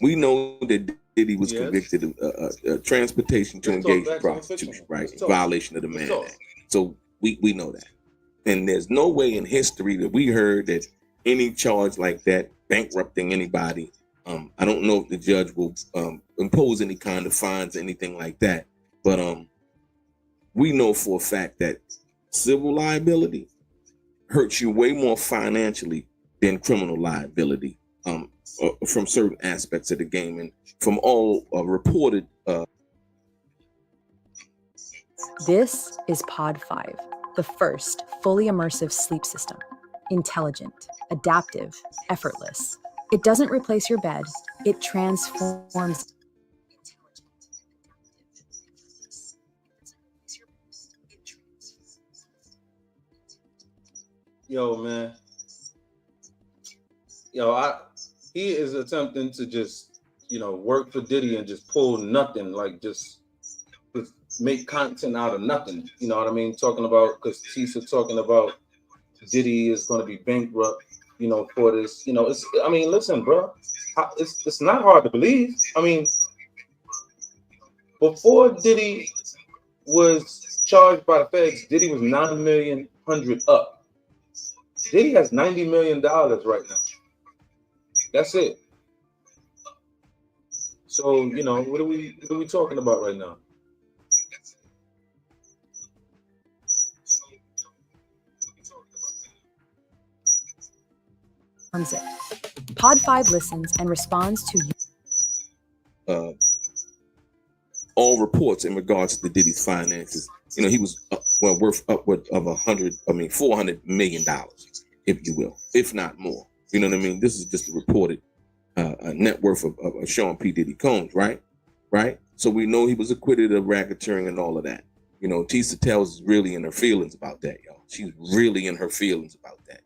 we know that Diddy was convicted of transportation to engage in prostitution, right? In violation of the Mann Act. So we know that. And there's no way in history that we heard that any charge like that, bankrupting anybody, I don't know if the judge will impose any kind of fines or anything like that. But we know for a fact that civil liability hurts you way more financially than criminal liability from certain aspects of the game, and from all reported. This is Pod 5, the first fully immersive sleep system. Intelligent, adaptive, effortless. It doesn't replace your bed, it transforms. Yo, man. He is attempting to just, work for Diddy and just pull nothing, like just make content out of nothing. You know what I mean? Talking about, because Tisa talking about Diddy is going to be bankrupt, for this. Listen, bro, it's not hard to believe. I mean, before Diddy was charged by the feds, Diddy was 9 million up. Diddy has $90 million right now. That's it. So, what are we talking about right now? Pod 5 listens and responds to you. All reports in regards to Diddy's finances, he was worth upward of $400 million, if you will, if not more. You know what I mean? This is just a reported net worth of Sean P. Diddy Combs, right? Right. So we know he was acquitted of racketeering and all of that. Tisa Tells is really in her feelings about that, y'all. She's really in her feelings about that.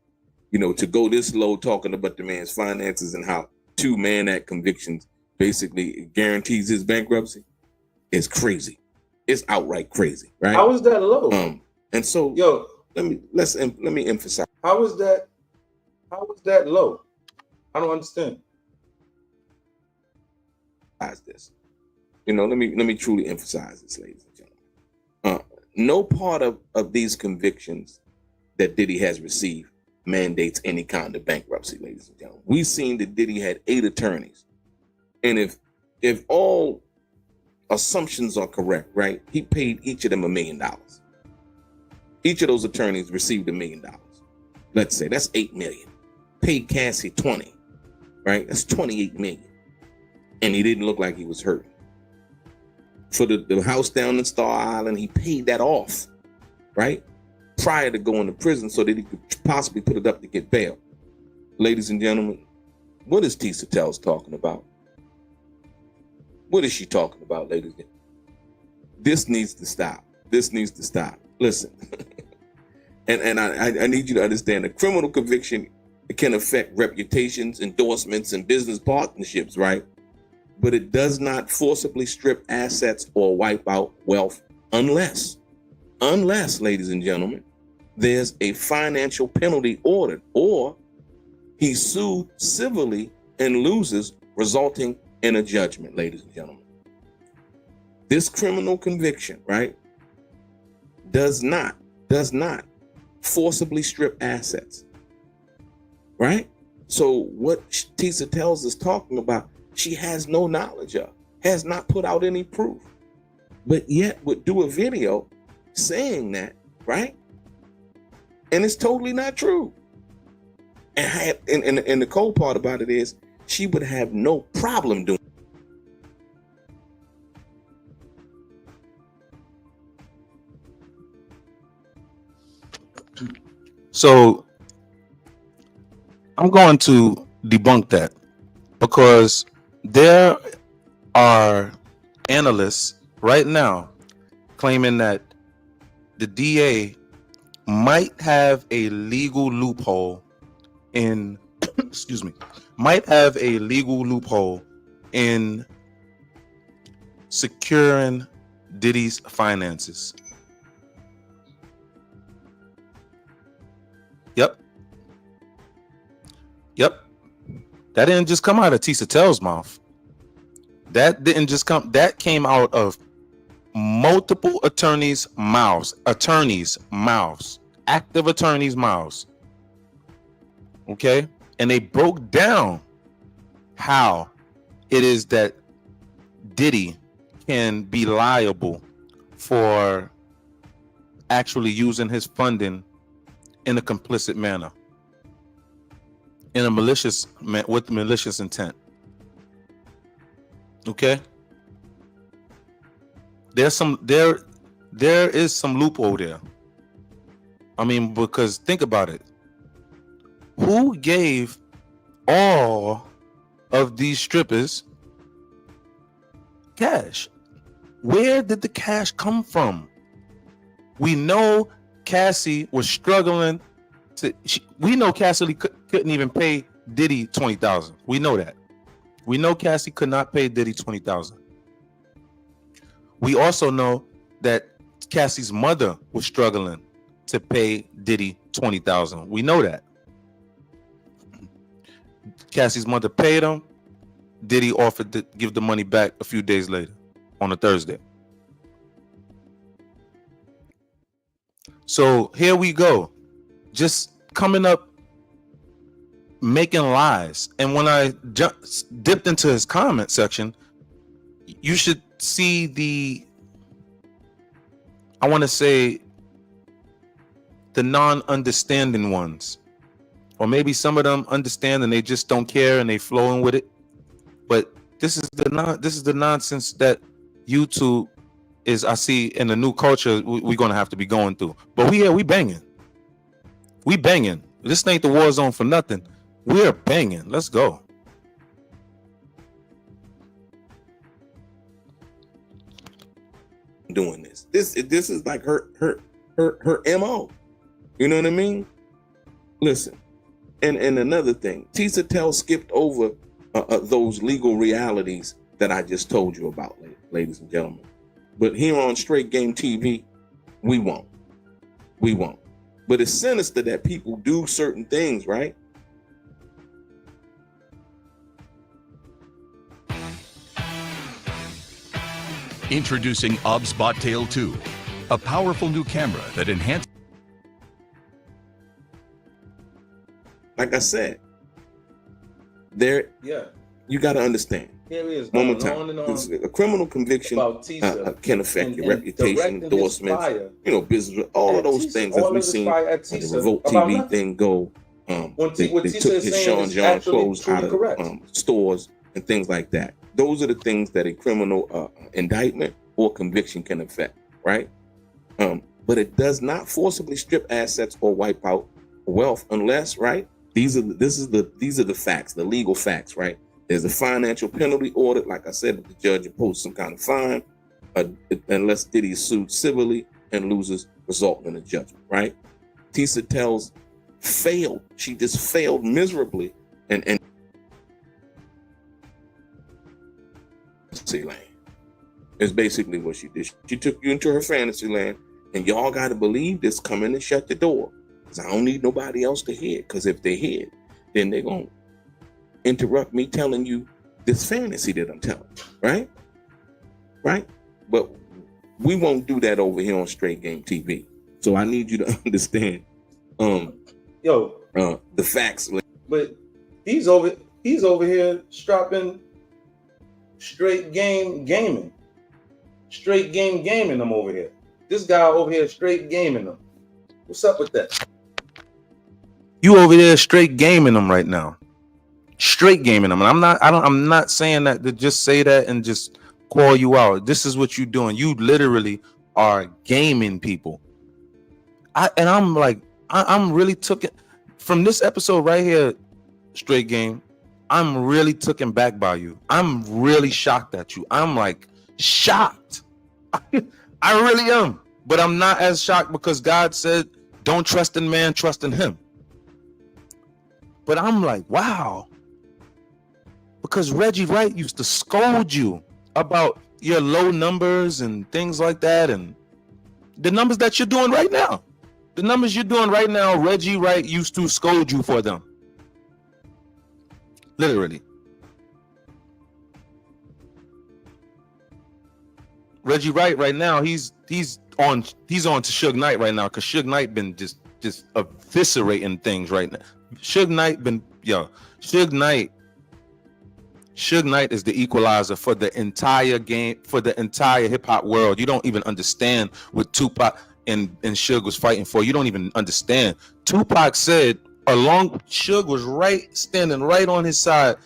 To go this low talking about the man's finances and how 2 Mann Act convictions basically guarantees his bankruptcy is crazy. It's outright crazy, right? How is that low? And so, let me emphasize. How is that low? I don't understand. This. Let me truly emphasize this, ladies and gentlemen. No part of these convictions that Diddy has received mandates any kind of bankruptcy, ladies and gentlemen. We've seen that Diddy had 8 attorneys. And if all assumptions are correct, right, he paid each of them $1 million. Each of those attorneys received $1 million. Let's say that's 8 million. Paid Cassie 20, right? That's 28 million. And he didn't look like he was hurt. For the house down in Star Island, he paid that off, right? Prior to going to prison so that he could possibly put it up to get bail. Ladies and gentlemen, what is Tisa Tells talking about? What is she talking about, ladies and gentlemen? This needs to stop. This needs to stop. Listen, and I need you to understand the criminal conviction It can affect reputations, endorsements, and business partnerships, right? But it does not forcibly strip assets or wipe out wealth unless, ladies and gentlemen, there's a financial penalty ordered or he's sued civilly and loses, resulting in a judgment, ladies and gentlemen. This criminal conviction, right, does not forcibly strip assets, right? So what Tisa tells us talking about, she has no knowledge of, has not put out any proof, but yet would do a video saying that, right? And it's totally not true. And the cold part about it is she would have no problem doing. So I'm going to debunk that because there are analysts right now claiming that the DA might have a legal loophole in securing Diddy's finances. Yep. That didn't just come out of Tisa Tell's mouth. That came out of multiple attorneys' mouths, active attorneys' mouths. Okay? And they broke down how it is that Diddy can be liable for actually using his funding in a complicit manner, with malicious intent. Okay? There is some loophole there. I mean, because think about it. Who gave all of these strippers cash? Where did the cash come from? We know Cassie was struggling we know Cassie couldn't even pay Diddy $20,000. We know that. We know Cassie could not pay Diddy $20,000. We also know that Cassie's mother was struggling to pay Diddy $20,000. We know that. Cassie's mother paid him. Diddy offered to give the money back a few days later on a Thursday. So here we go. Just coming up, making lies. And when I dipped into his comment section, you should see I want to say the non-understanding ones, or maybe some of them understand and they just don't care and they flowing with it. But this is the nonsense that YouTube is, I see, in the new culture we're gonna have to be going through. But we banging. We banging. This ain't the war zone for nothing. We're banging. Let's go. Doing this. This is like her MO. You know what I mean? Listen. And another thing, Tisa Tell skipped over those legal realities that I just told you about, ladies and gentlemen. But here on Straight Game TV, we won't. But it's sinister that people do certain things, right? Introducing OBSBot Tail 2, a powerful new camera that enhances. Like I said, you got to understand. Here it is. One more time. A criminal conviction can affect your reputation, endorsements, business, all of those things, as we've seen the Revolt TV thing go. They took his Sean John clothes out of stores and things like that. Those are the things that a criminal indictment or conviction can affect, right? But it does not forcibly strip assets or wipe out wealth unless, right? These are the facts, the legal facts, right? There's a financial penalty ordered, like I said, the judge imposed some kind of fine, unless Diddy is sued civilly and loses, resulting in a judgment, right? Tisa Tell's failed. She just failed miserably. And fantasy land is basically what she did. She took you into her fantasy land, and y'all got to believe this. Come in and shut the door, because I don't need nobody else to hear it. Because if they hear it, then they're gonna interrupt me telling you this fantasy that I'm telling, right? But we won't do that over here on Straight Game TV. So I need you to understand, the facts. But he's over here strapping straight game gaming. Straight game gaming them over here. This guy over here straight gaming them. What's up with that? You over there straight gaming them right now. Straight gaming them. And I'm not saying that to just say that and just call you out. This is what you're doing. You literally are gaming people. I'm really took it from this episode right here, Straight Game. I'm really taken back by you. I'm really shocked at you. I'm like shocked. I really am. But I'm not as shocked because God said, don't trust in man, trust in him. But I'm like, wow. Because Reggie Wright used to scold you about your low numbers and things like that. And the numbers that you're doing right now. The numbers you're doing right now, Reggie Wright used to scold you for them. Literally. Reggie Wright right now, he's on to Suge Knight right now, because Suge Knight been just eviscerating things right now. Suge Knight is the equalizer for the entire game, for the entire hip hop world. You don't even understand what Tupac and Suge was fighting for. You don't even understand. Tupac said, Suge was standing right on his side.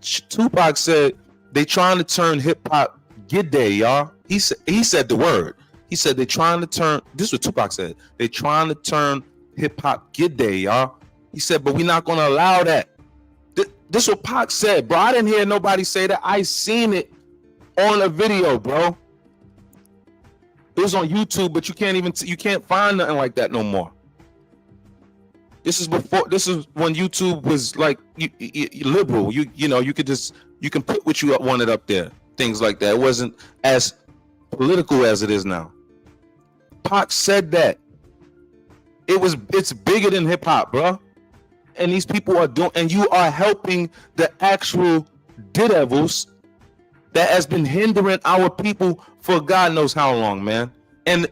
Tupac said, they trying to turn hip hop gidday, y'all. He said the word. He said they trying to turn, this is what Tupac said, they trying to turn hip hop gidday, y'all. He said, but we're not gonna allow that. This is what Pac said, bro. I didn't hear nobody say that. I seen it on a video, bro. It was on YouTube, but you can't find nothing like that no more. This is when YouTube was like liberal. You can put what you wanted up there, things like that. It wasn't as political as it is now. Pac said that. It's bigger than hip hop, bro. And these people are doing, and you are helping the actual devils that has been hindering our people for God knows how long, man. And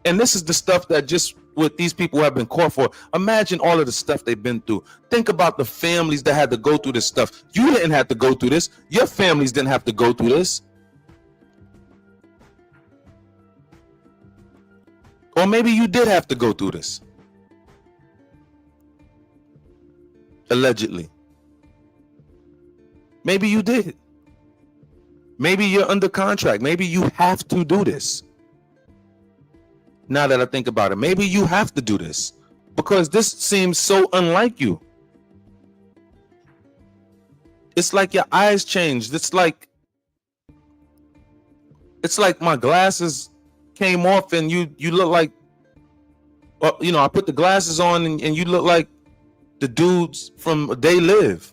this is the stuff that just what these people have been caught for. Imagine all of the stuff they've been through. Think about the families that had to go through this stuff. You didn't have to go through this. Your families didn't have to go through this. Or maybe you did have to go through this. Allegedly. Maybe you did. Maybe you're under contract. Maybe you have to do this. Now that I think about it, maybe you have to do this because this seems so unlike you. It's like your eyes changed. It's like my glasses came off and you look like, I put the glasses on and you look like the dudes from They Live.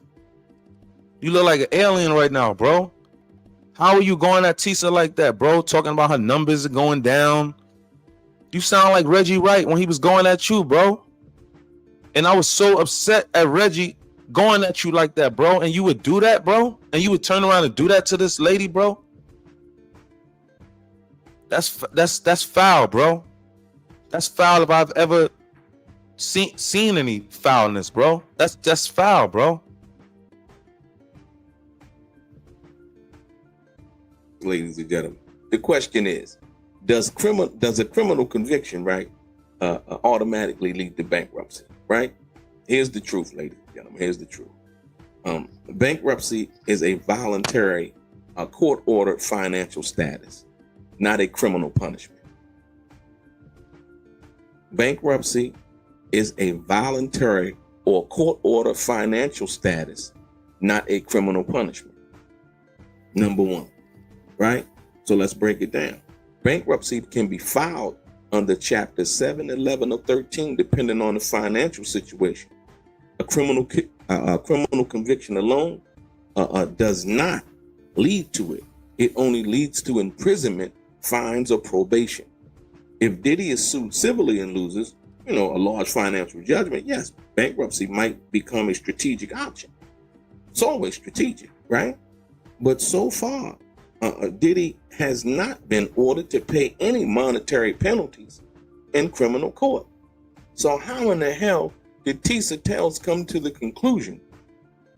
You look like an alien right now, bro. How are you going at Tisa like that, bro? Talking about her numbers are going down. You sound like Reggie Wright when he was going at you, bro. And I was so upset at Reggie going at you like that, bro. And you would do that, bro? And you would turn around and do that to this lady, bro? That's foul, bro. That's foul if I've ever seen any foulness, bro. That's foul, bro. Ladies and gentlemen, the question is, does a criminal conviction, right, automatically lead to bankruptcy, right? Here's the truth, ladies and gentlemen. Here's the truth. Bankruptcy is a voluntary, court-ordered financial status, not a criminal punishment. Bankruptcy is a voluntary or court-ordered financial status, not a criminal punishment. Number one, right? So let's break it down. Bankruptcy can be filed under Chapter 7, 11, or 13, depending on the financial situation. A criminal conviction alone does not lead to it. It only leads to imprisonment, fines, or probation. If Diddy is sued civilly and loses, a large financial judgment, yes, bankruptcy might become a strategic option. It's always strategic, right? But so far, Diddy has not been ordered to pay any monetary penalties in criminal court. So how in the hell did Tisa Tells come to the conclusion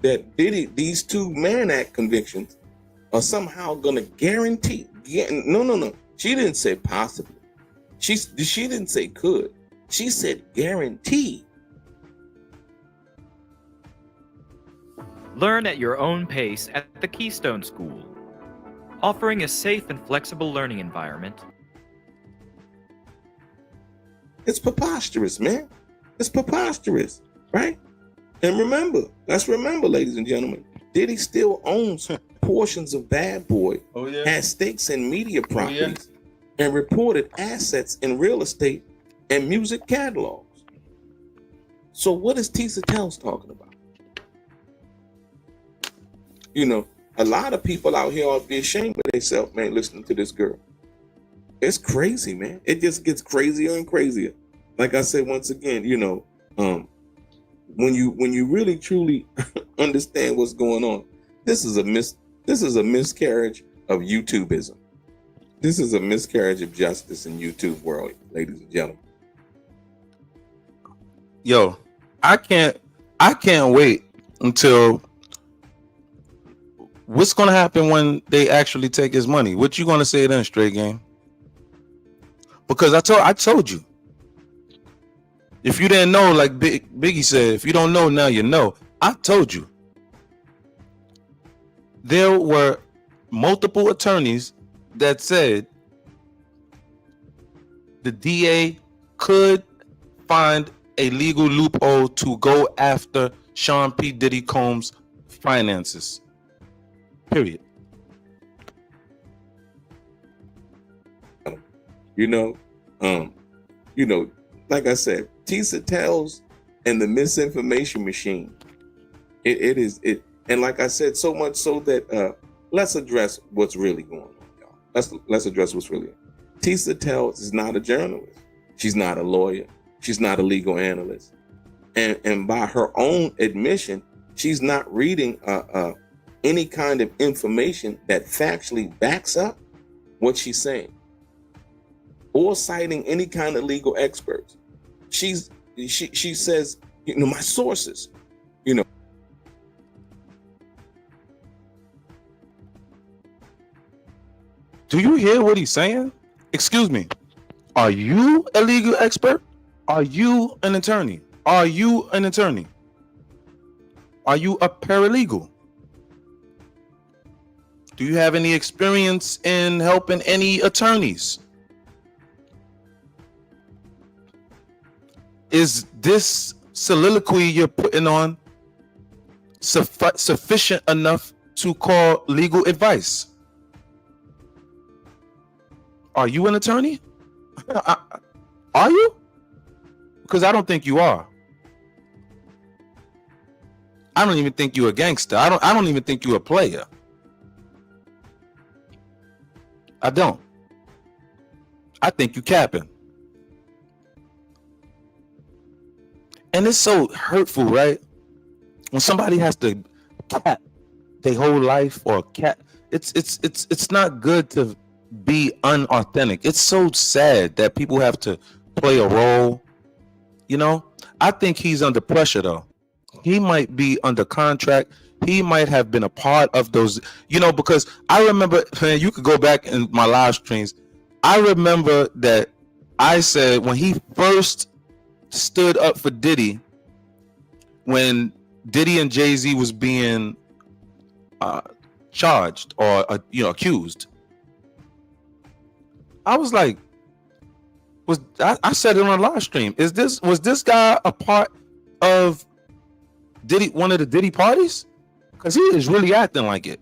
that Diddy, these two Mann Act convictions are somehow going to guarantee? No. She didn't say possibly. She didn't say could. She said guarantee. Learn at your own pace at the Keystone School, offering a safe and flexible learning environment. It's preposterous, man. It's preposterous, right? And let's remember, ladies and gentlemen, Diddy still owns portions of Bad Boy, has stakes in media properties, and reported assets in real estate and music catalogs. So what is Tisa Tells talking about? A lot of people out here ought to be ashamed of themselves, man, listening to this girl. It's crazy, man. It just gets crazier and crazier. Like I said, once again, when you really truly understand what's going on, this is a miscarriage of YouTubeism. This is a miscarriage of justice in YouTube world, ladies and gentlemen. Yo, I can't wait until what's gonna happen when they actually take his money. What you gonna say then, Straight Game? Because I told you. If you didn't know, like Biggie said, if you don't know now, you know. I told you. There were multiple attorneys that said the DA could find a legal loophole to go after Sean P. Diddy Combs' finances. Period. Like I said, Tisa Tells and the misinformation machine. It is. And like I said, so much so that let's address what's really going on, y'all. Let's address what's really on. Tisa Tells is not a journalist. She's not a lawyer. She's not a legal analyst. And by her own admission, she's not reading any kind of information that factually backs up what she's saying, or citing any kind of legal experts. She says, my sources, Do you hear what he's saying? Excuse me. Are you a legal expert? Are you an attorney? Are you an attorney? Are you a paralegal? Do you have any experience in helping any attorneys? Is this soliloquy you're putting on sufficient enough to call legal advice? Are you an attorney? Are you? Because I don't think you are. I don't even think you're a gangster. I don't even think you're a player. I don't. I think you capping. And it's so hurtful, right? When somebody has to cap their whole life or cap, it's not good to be unauthentic. It's so sad that people have to play a role. I think he's under pressure though. He might be under contract. He might have been a part of those, because I remember, man, you could go back in my live streams. I remember that I said when he first stood up for Diddy, when Diddy and Jay-Z was being charged or accused, I was like, I said it on a live stream. Was this guy a part of Diddy, one of the Diddy parties? Because he is really acting like it.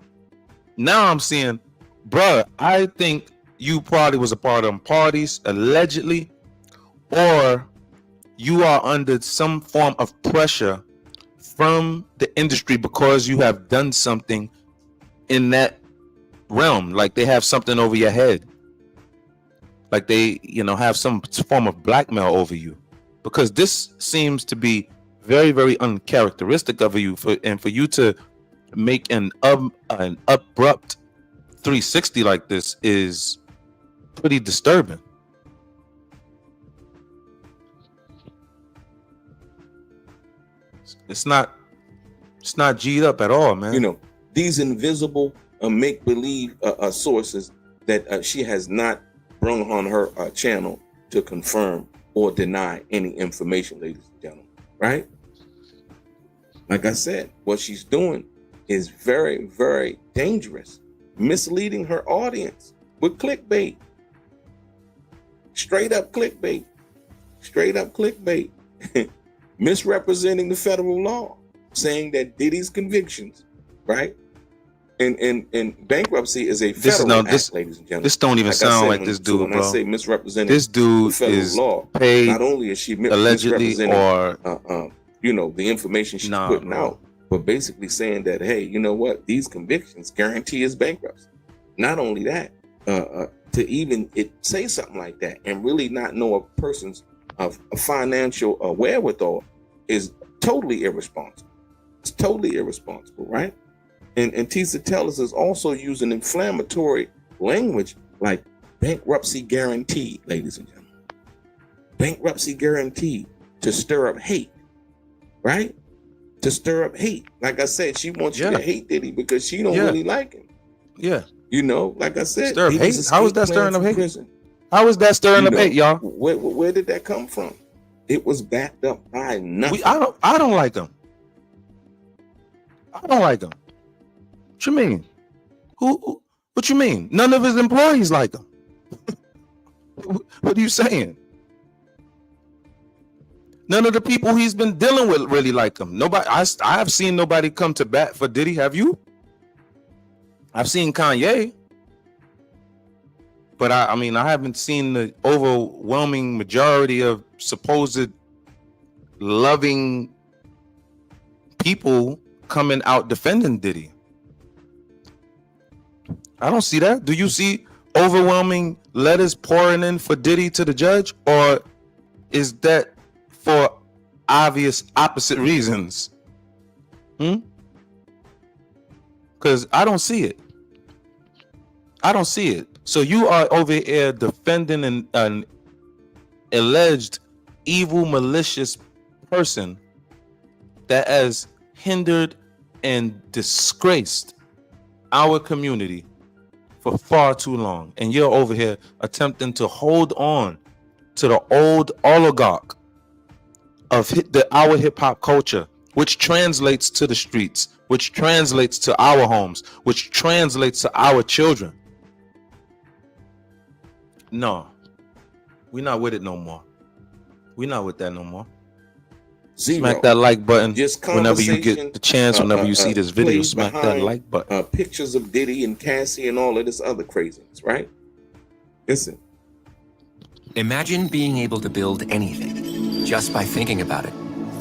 Now I'm seeing, bruh, I think you probably was a part of them parties, allegedly, or you are under some form of pressure from the industry because you have done something in that realm. Like they have something over your head. Like they, have some form of blackmail over you. Because this seems to be very, very uncharacteristic of you. For you to make an abrupt 360 like this is pretty disturbing. It's not G'd up at all, man. These invisible make-believe sources that she has not brung on her channel to confirm or deny any information, ladies and gentlemen, right? Like I said, what she's doing is very, very dangerous, misleading her audience with clickbait. Straight up clickbait. Misrepresenting the federal law, saying that Diddy's convictions, right? And bankruptcy is a federal act, ladies and gentlemen. This don't even sound like this dude, when bro. I say misrepresenting this dude the federal is law, paid not only is she allegedly misrepresenting the information she's putting out, but basically saying that, hey, you know what? These convictions guarantee his bankruptcy. Not only that, to even say something like that and really not know a person's a financial wherewithal is totally irresponsible. It's totally irresponsible, right? And Tisa Tellers is also using inflammatory language like bankruptcy guaranteed, ladies and gentlemen. Bankruptcy guaranteed to stir up hate, right? To stir up hate. Like I said, she wants you to hate Diddy because she don't really like him. Yeah. Like I said, stir up hate. How is that stirring up hate? Prison. How is that stirring up hate, y'all? Where did that come from? It was backed up by nothing. I don't like him. I don't like him. What you mean? What you mean? None of his employees like him. What are you saying? None of the people he's been dealing with really like him. Nobody. I have seen nobody come to bat for Diddy. Have you? I've seen Kanye. But I haven't seen the overwhelming majority of supposed loving people coming out defending Diddy. I don't see that. Do you see overwhelming letters pouring in for Diddy to the judge, or is that for obvious opposite reasons? Because I don't see it. So you are over here defending an alleged evil, malicious person that has hindered and disgraced our community for far too long. And you're over here attempting to hold on to the old oligarch of our hip-hop culture, which translates to the streets, which translates to our homes, which translates to our children. No, we're not with it no more. We're not with that no more. Smack that like button whenever you get the chance, whenever you see this video, smack that like button. Pictures of Diddy and Cassie and all of this other craziness, right? Listen. Imagine being able to build anything just by thinking about it.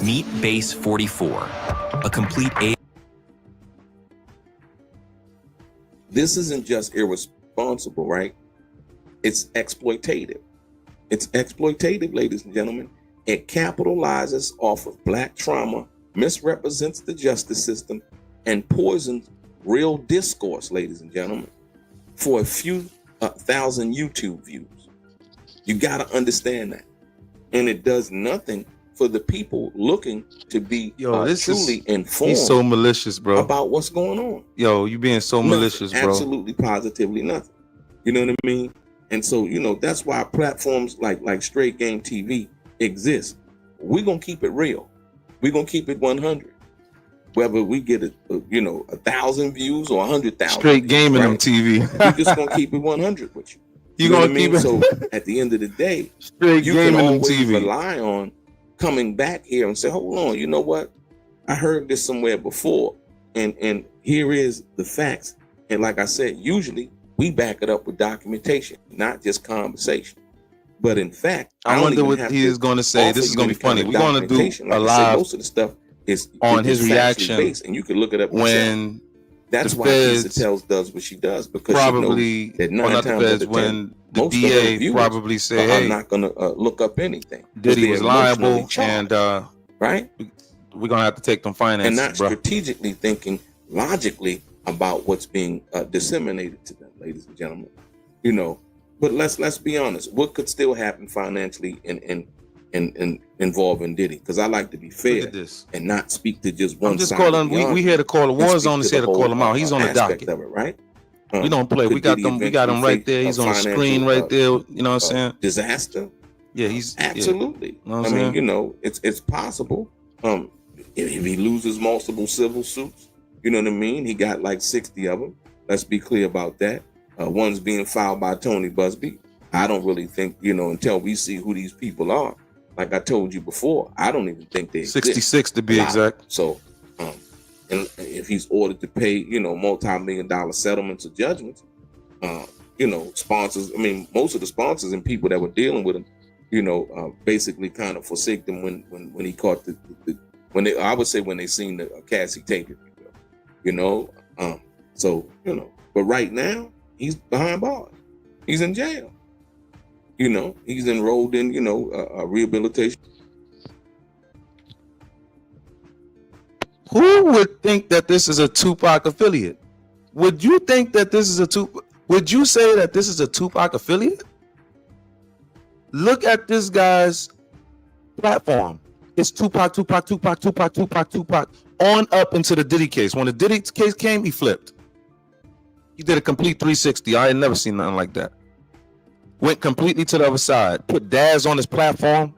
Meet Base 44, a complete AI. This isn't just irresponsible, right? It's exploitative. It's exploitative, ladies and gentlemen. It capitalizes off of Black trauma, misrepresents the justice system, and poisons real discourse, ladies and gentlemen, for a few thousand YouTube views. You got to understand that. And it does nothing for the people looking to be truly informed. He's so malicious, bro. About what's going on. Yo, you being so malicious, bro. Absolutely, positively nothing. You know what I mean? And so, that's why platforms like Straight Game TV exist. We're going to keep it real. We're going to keep it 100. Whether we get 1,000 views or 100,000. Straight Gaming on TV. We're just going to keep it 100 with you. You know what I mean? So at the end of the day, Straight you can Gaming on always TV. rely on coming back here and say, hold on, you know what? I heard this somewhere before. And here is the facts. And like I said, usually we back it up with documentation, not just conversation. But in fact, I don't wonder even what have he to is going to say. offer This is you going to any be funny. kind of We're going to do documentation. a Like I said, live most of the stuff is on his factually reaction based, and you can look it up yourself. when That's the why Tisa feds Tells does what she does, because probably, she knows that or 9 not the times out feds, of 10, when the most of her DA viewers probably say, are hey, not going to look up anything because Diddy they're was emotionally liable, charged, and right? we're going to have to take them And finances, not bro. strategically thinking logically about what's being disseminated to them, ladies and gentlemen. You know, but let's be honest. What could still happen financially in involving Diddy? Because I like to be fair and not speak to just one I'm just side. calling. We here to call. The war zone is here to call him out. He's on the docket. Of it, right? We don't play. We got them. We got him right there. He's on the screen right there. You know what I'm saying? Disaster. Yeah, he's absolutely. Yeah. You know what I'm I mean, saying? you know, it's possible. If he loses multiple civil suits, you know what I mean? He got like 60 of them. Let's be clear about that. One's being filed by Tony Busby. I don't really think, you know, until we see who these people are. Like I told you before, I don't even think they exist. 66 to be exact. So, and if he's ordered to pay, you know, multi-million-dollar settlements or judgments, you know, sponsors. I mean, most of the sponsors and people that were dealing with him, you know, basically kind of forsake them when he caught I would say when they seen the Cassie tape, you know. So, you know, but right now he's behind bars. He's in jail. You know, he's enrolled in, you know, rehabilitation. Who would think that this is a Tupac affiliate? Would you think that this is a Tupac? Would you say that this is a Tupac affiliate? Look at this guy's platform. It's Tupac, Tupac, Tupac, Tupac, Tupac, Tupac, on up into the Diddy case. When the Diddy case came, he flipped. He did a complete 360. I had never seen nothing like that. Went completely to the other side. Put Daz on his platform.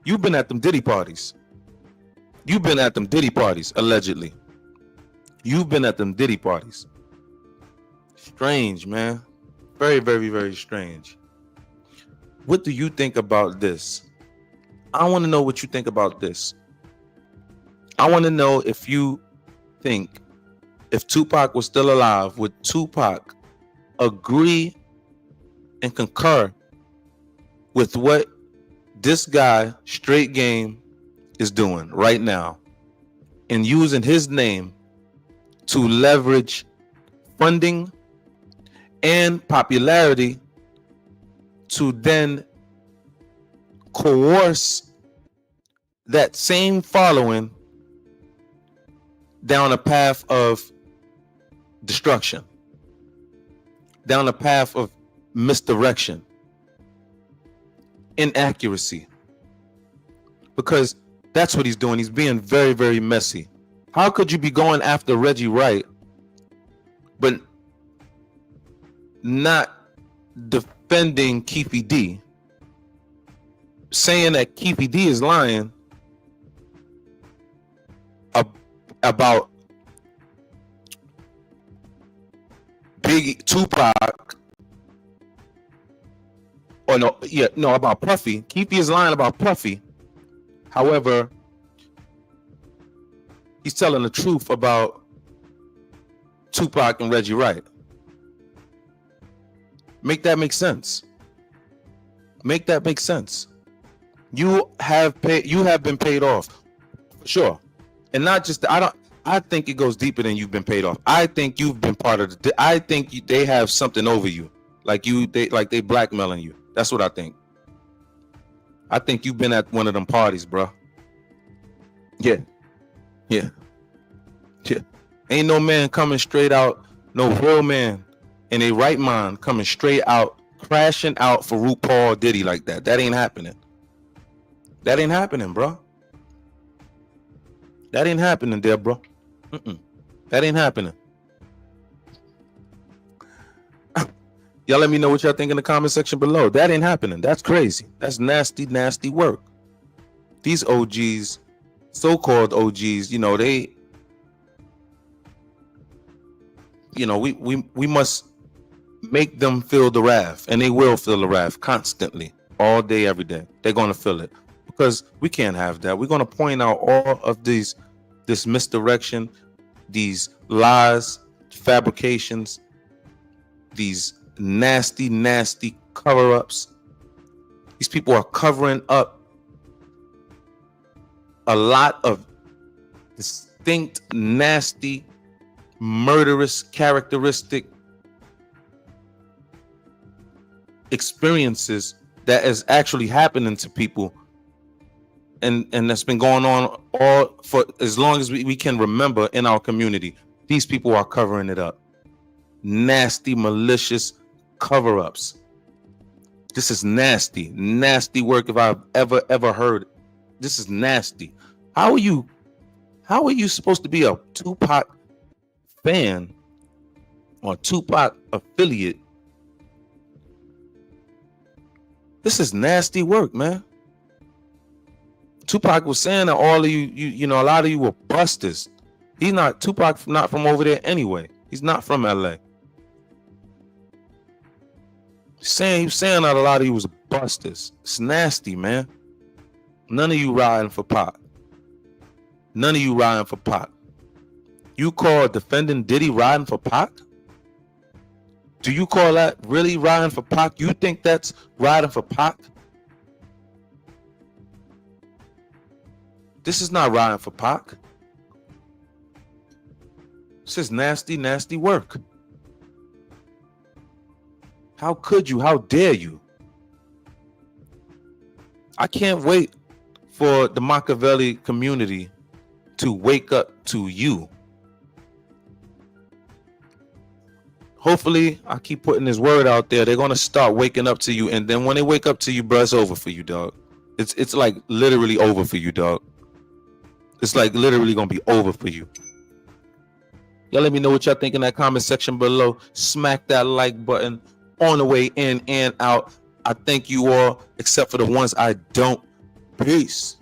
You've been at them Diddy parties. You've been at them Diddy parties, allegedly. You've been at them Diddy parties. Strange, man. Very, very, very strange. What do you think about this? I want to know what you think about this. I want to know if you think if Tupac was still alive, would Tupac agree and concur with what this guy, Straight Game, is doing right now and using his name to leverage funding and popularity to then coerce that same following down a path of destruction, down a path of misdirection, inaccuracy? Because that's what he's doing. He's being very, very messy. How could you be going after Reggie Wright but not defending Keefy D, saying that Keefy D is lying about Big Tupac, or about Puffy? Keefy is lying about Puffy. However, he's telling the truth about Tupac and Reggie Wright. Make that make sense. Make that make sense. You have been paid off, for sure, and not just. I think it goes deeper than you've been paid off. I think you've been part of the. I think they have something over you, like they blackmailing you. That's what I think. I think you've been at one of them parties, bro. Yeah. Ain't no man coming straight out, no real man in a right mind coming straight out, crashing out for RuPaul Diddy like that. That ain't happening. That ain't happening, bro. That ain't happening there, bro. That ain't happening. Y'all let me know what y'all think in the comment section below. That ain't happening. That's crazy. That's nasty, nasty work. These OGs, so-called OGs, you know, we must make them feel the wrath, and they will feel the wrath constantly, all day, every day. They're going to feel it because we can't have that. We're going to point out all of this misdirection, these lies, fabrications, these nasty, nasty cover-ups. These people are covering up a lot of distinct, nasty, murderous, characteristic experiences that is actually happening to people, and that's been going on all for as long as we can remember in our community. These people are covering it up. Nasty, malicious cover-ups. This is nasty, nasty work if I've ever heard. This is nasty. How are you supposed to be a Tupac fan or Tupac affiliate? This is nasty work, man. Tupac was saying that all of you know, a lot of you were busters. Tupac not from over there anyway. He's not from LA. He was saying that a lot of you was busters. It's nasty, man. None of you riding for Pac. None of you riding for Pac. You call defending Diddy riding for Pac? Do you call that really riding for Pac? You think that's riding for Pac? This is not riding for Pac. This is nasty, nasty work. How could you? How dare you? I can't wait for the Machiavelli community to wake up to you. Hopefully, I keep putting this word out there. They're gonna start waking up to you, and then when they wake up to you, bro, it's over for you, dog. It's like literally over for you, dog. It's like literally gonna be over for you. Y'all let me know what y'all think in that comment section below. Smack that like button. On the way in and out. I thank you all, except for the ones I don't. Peace.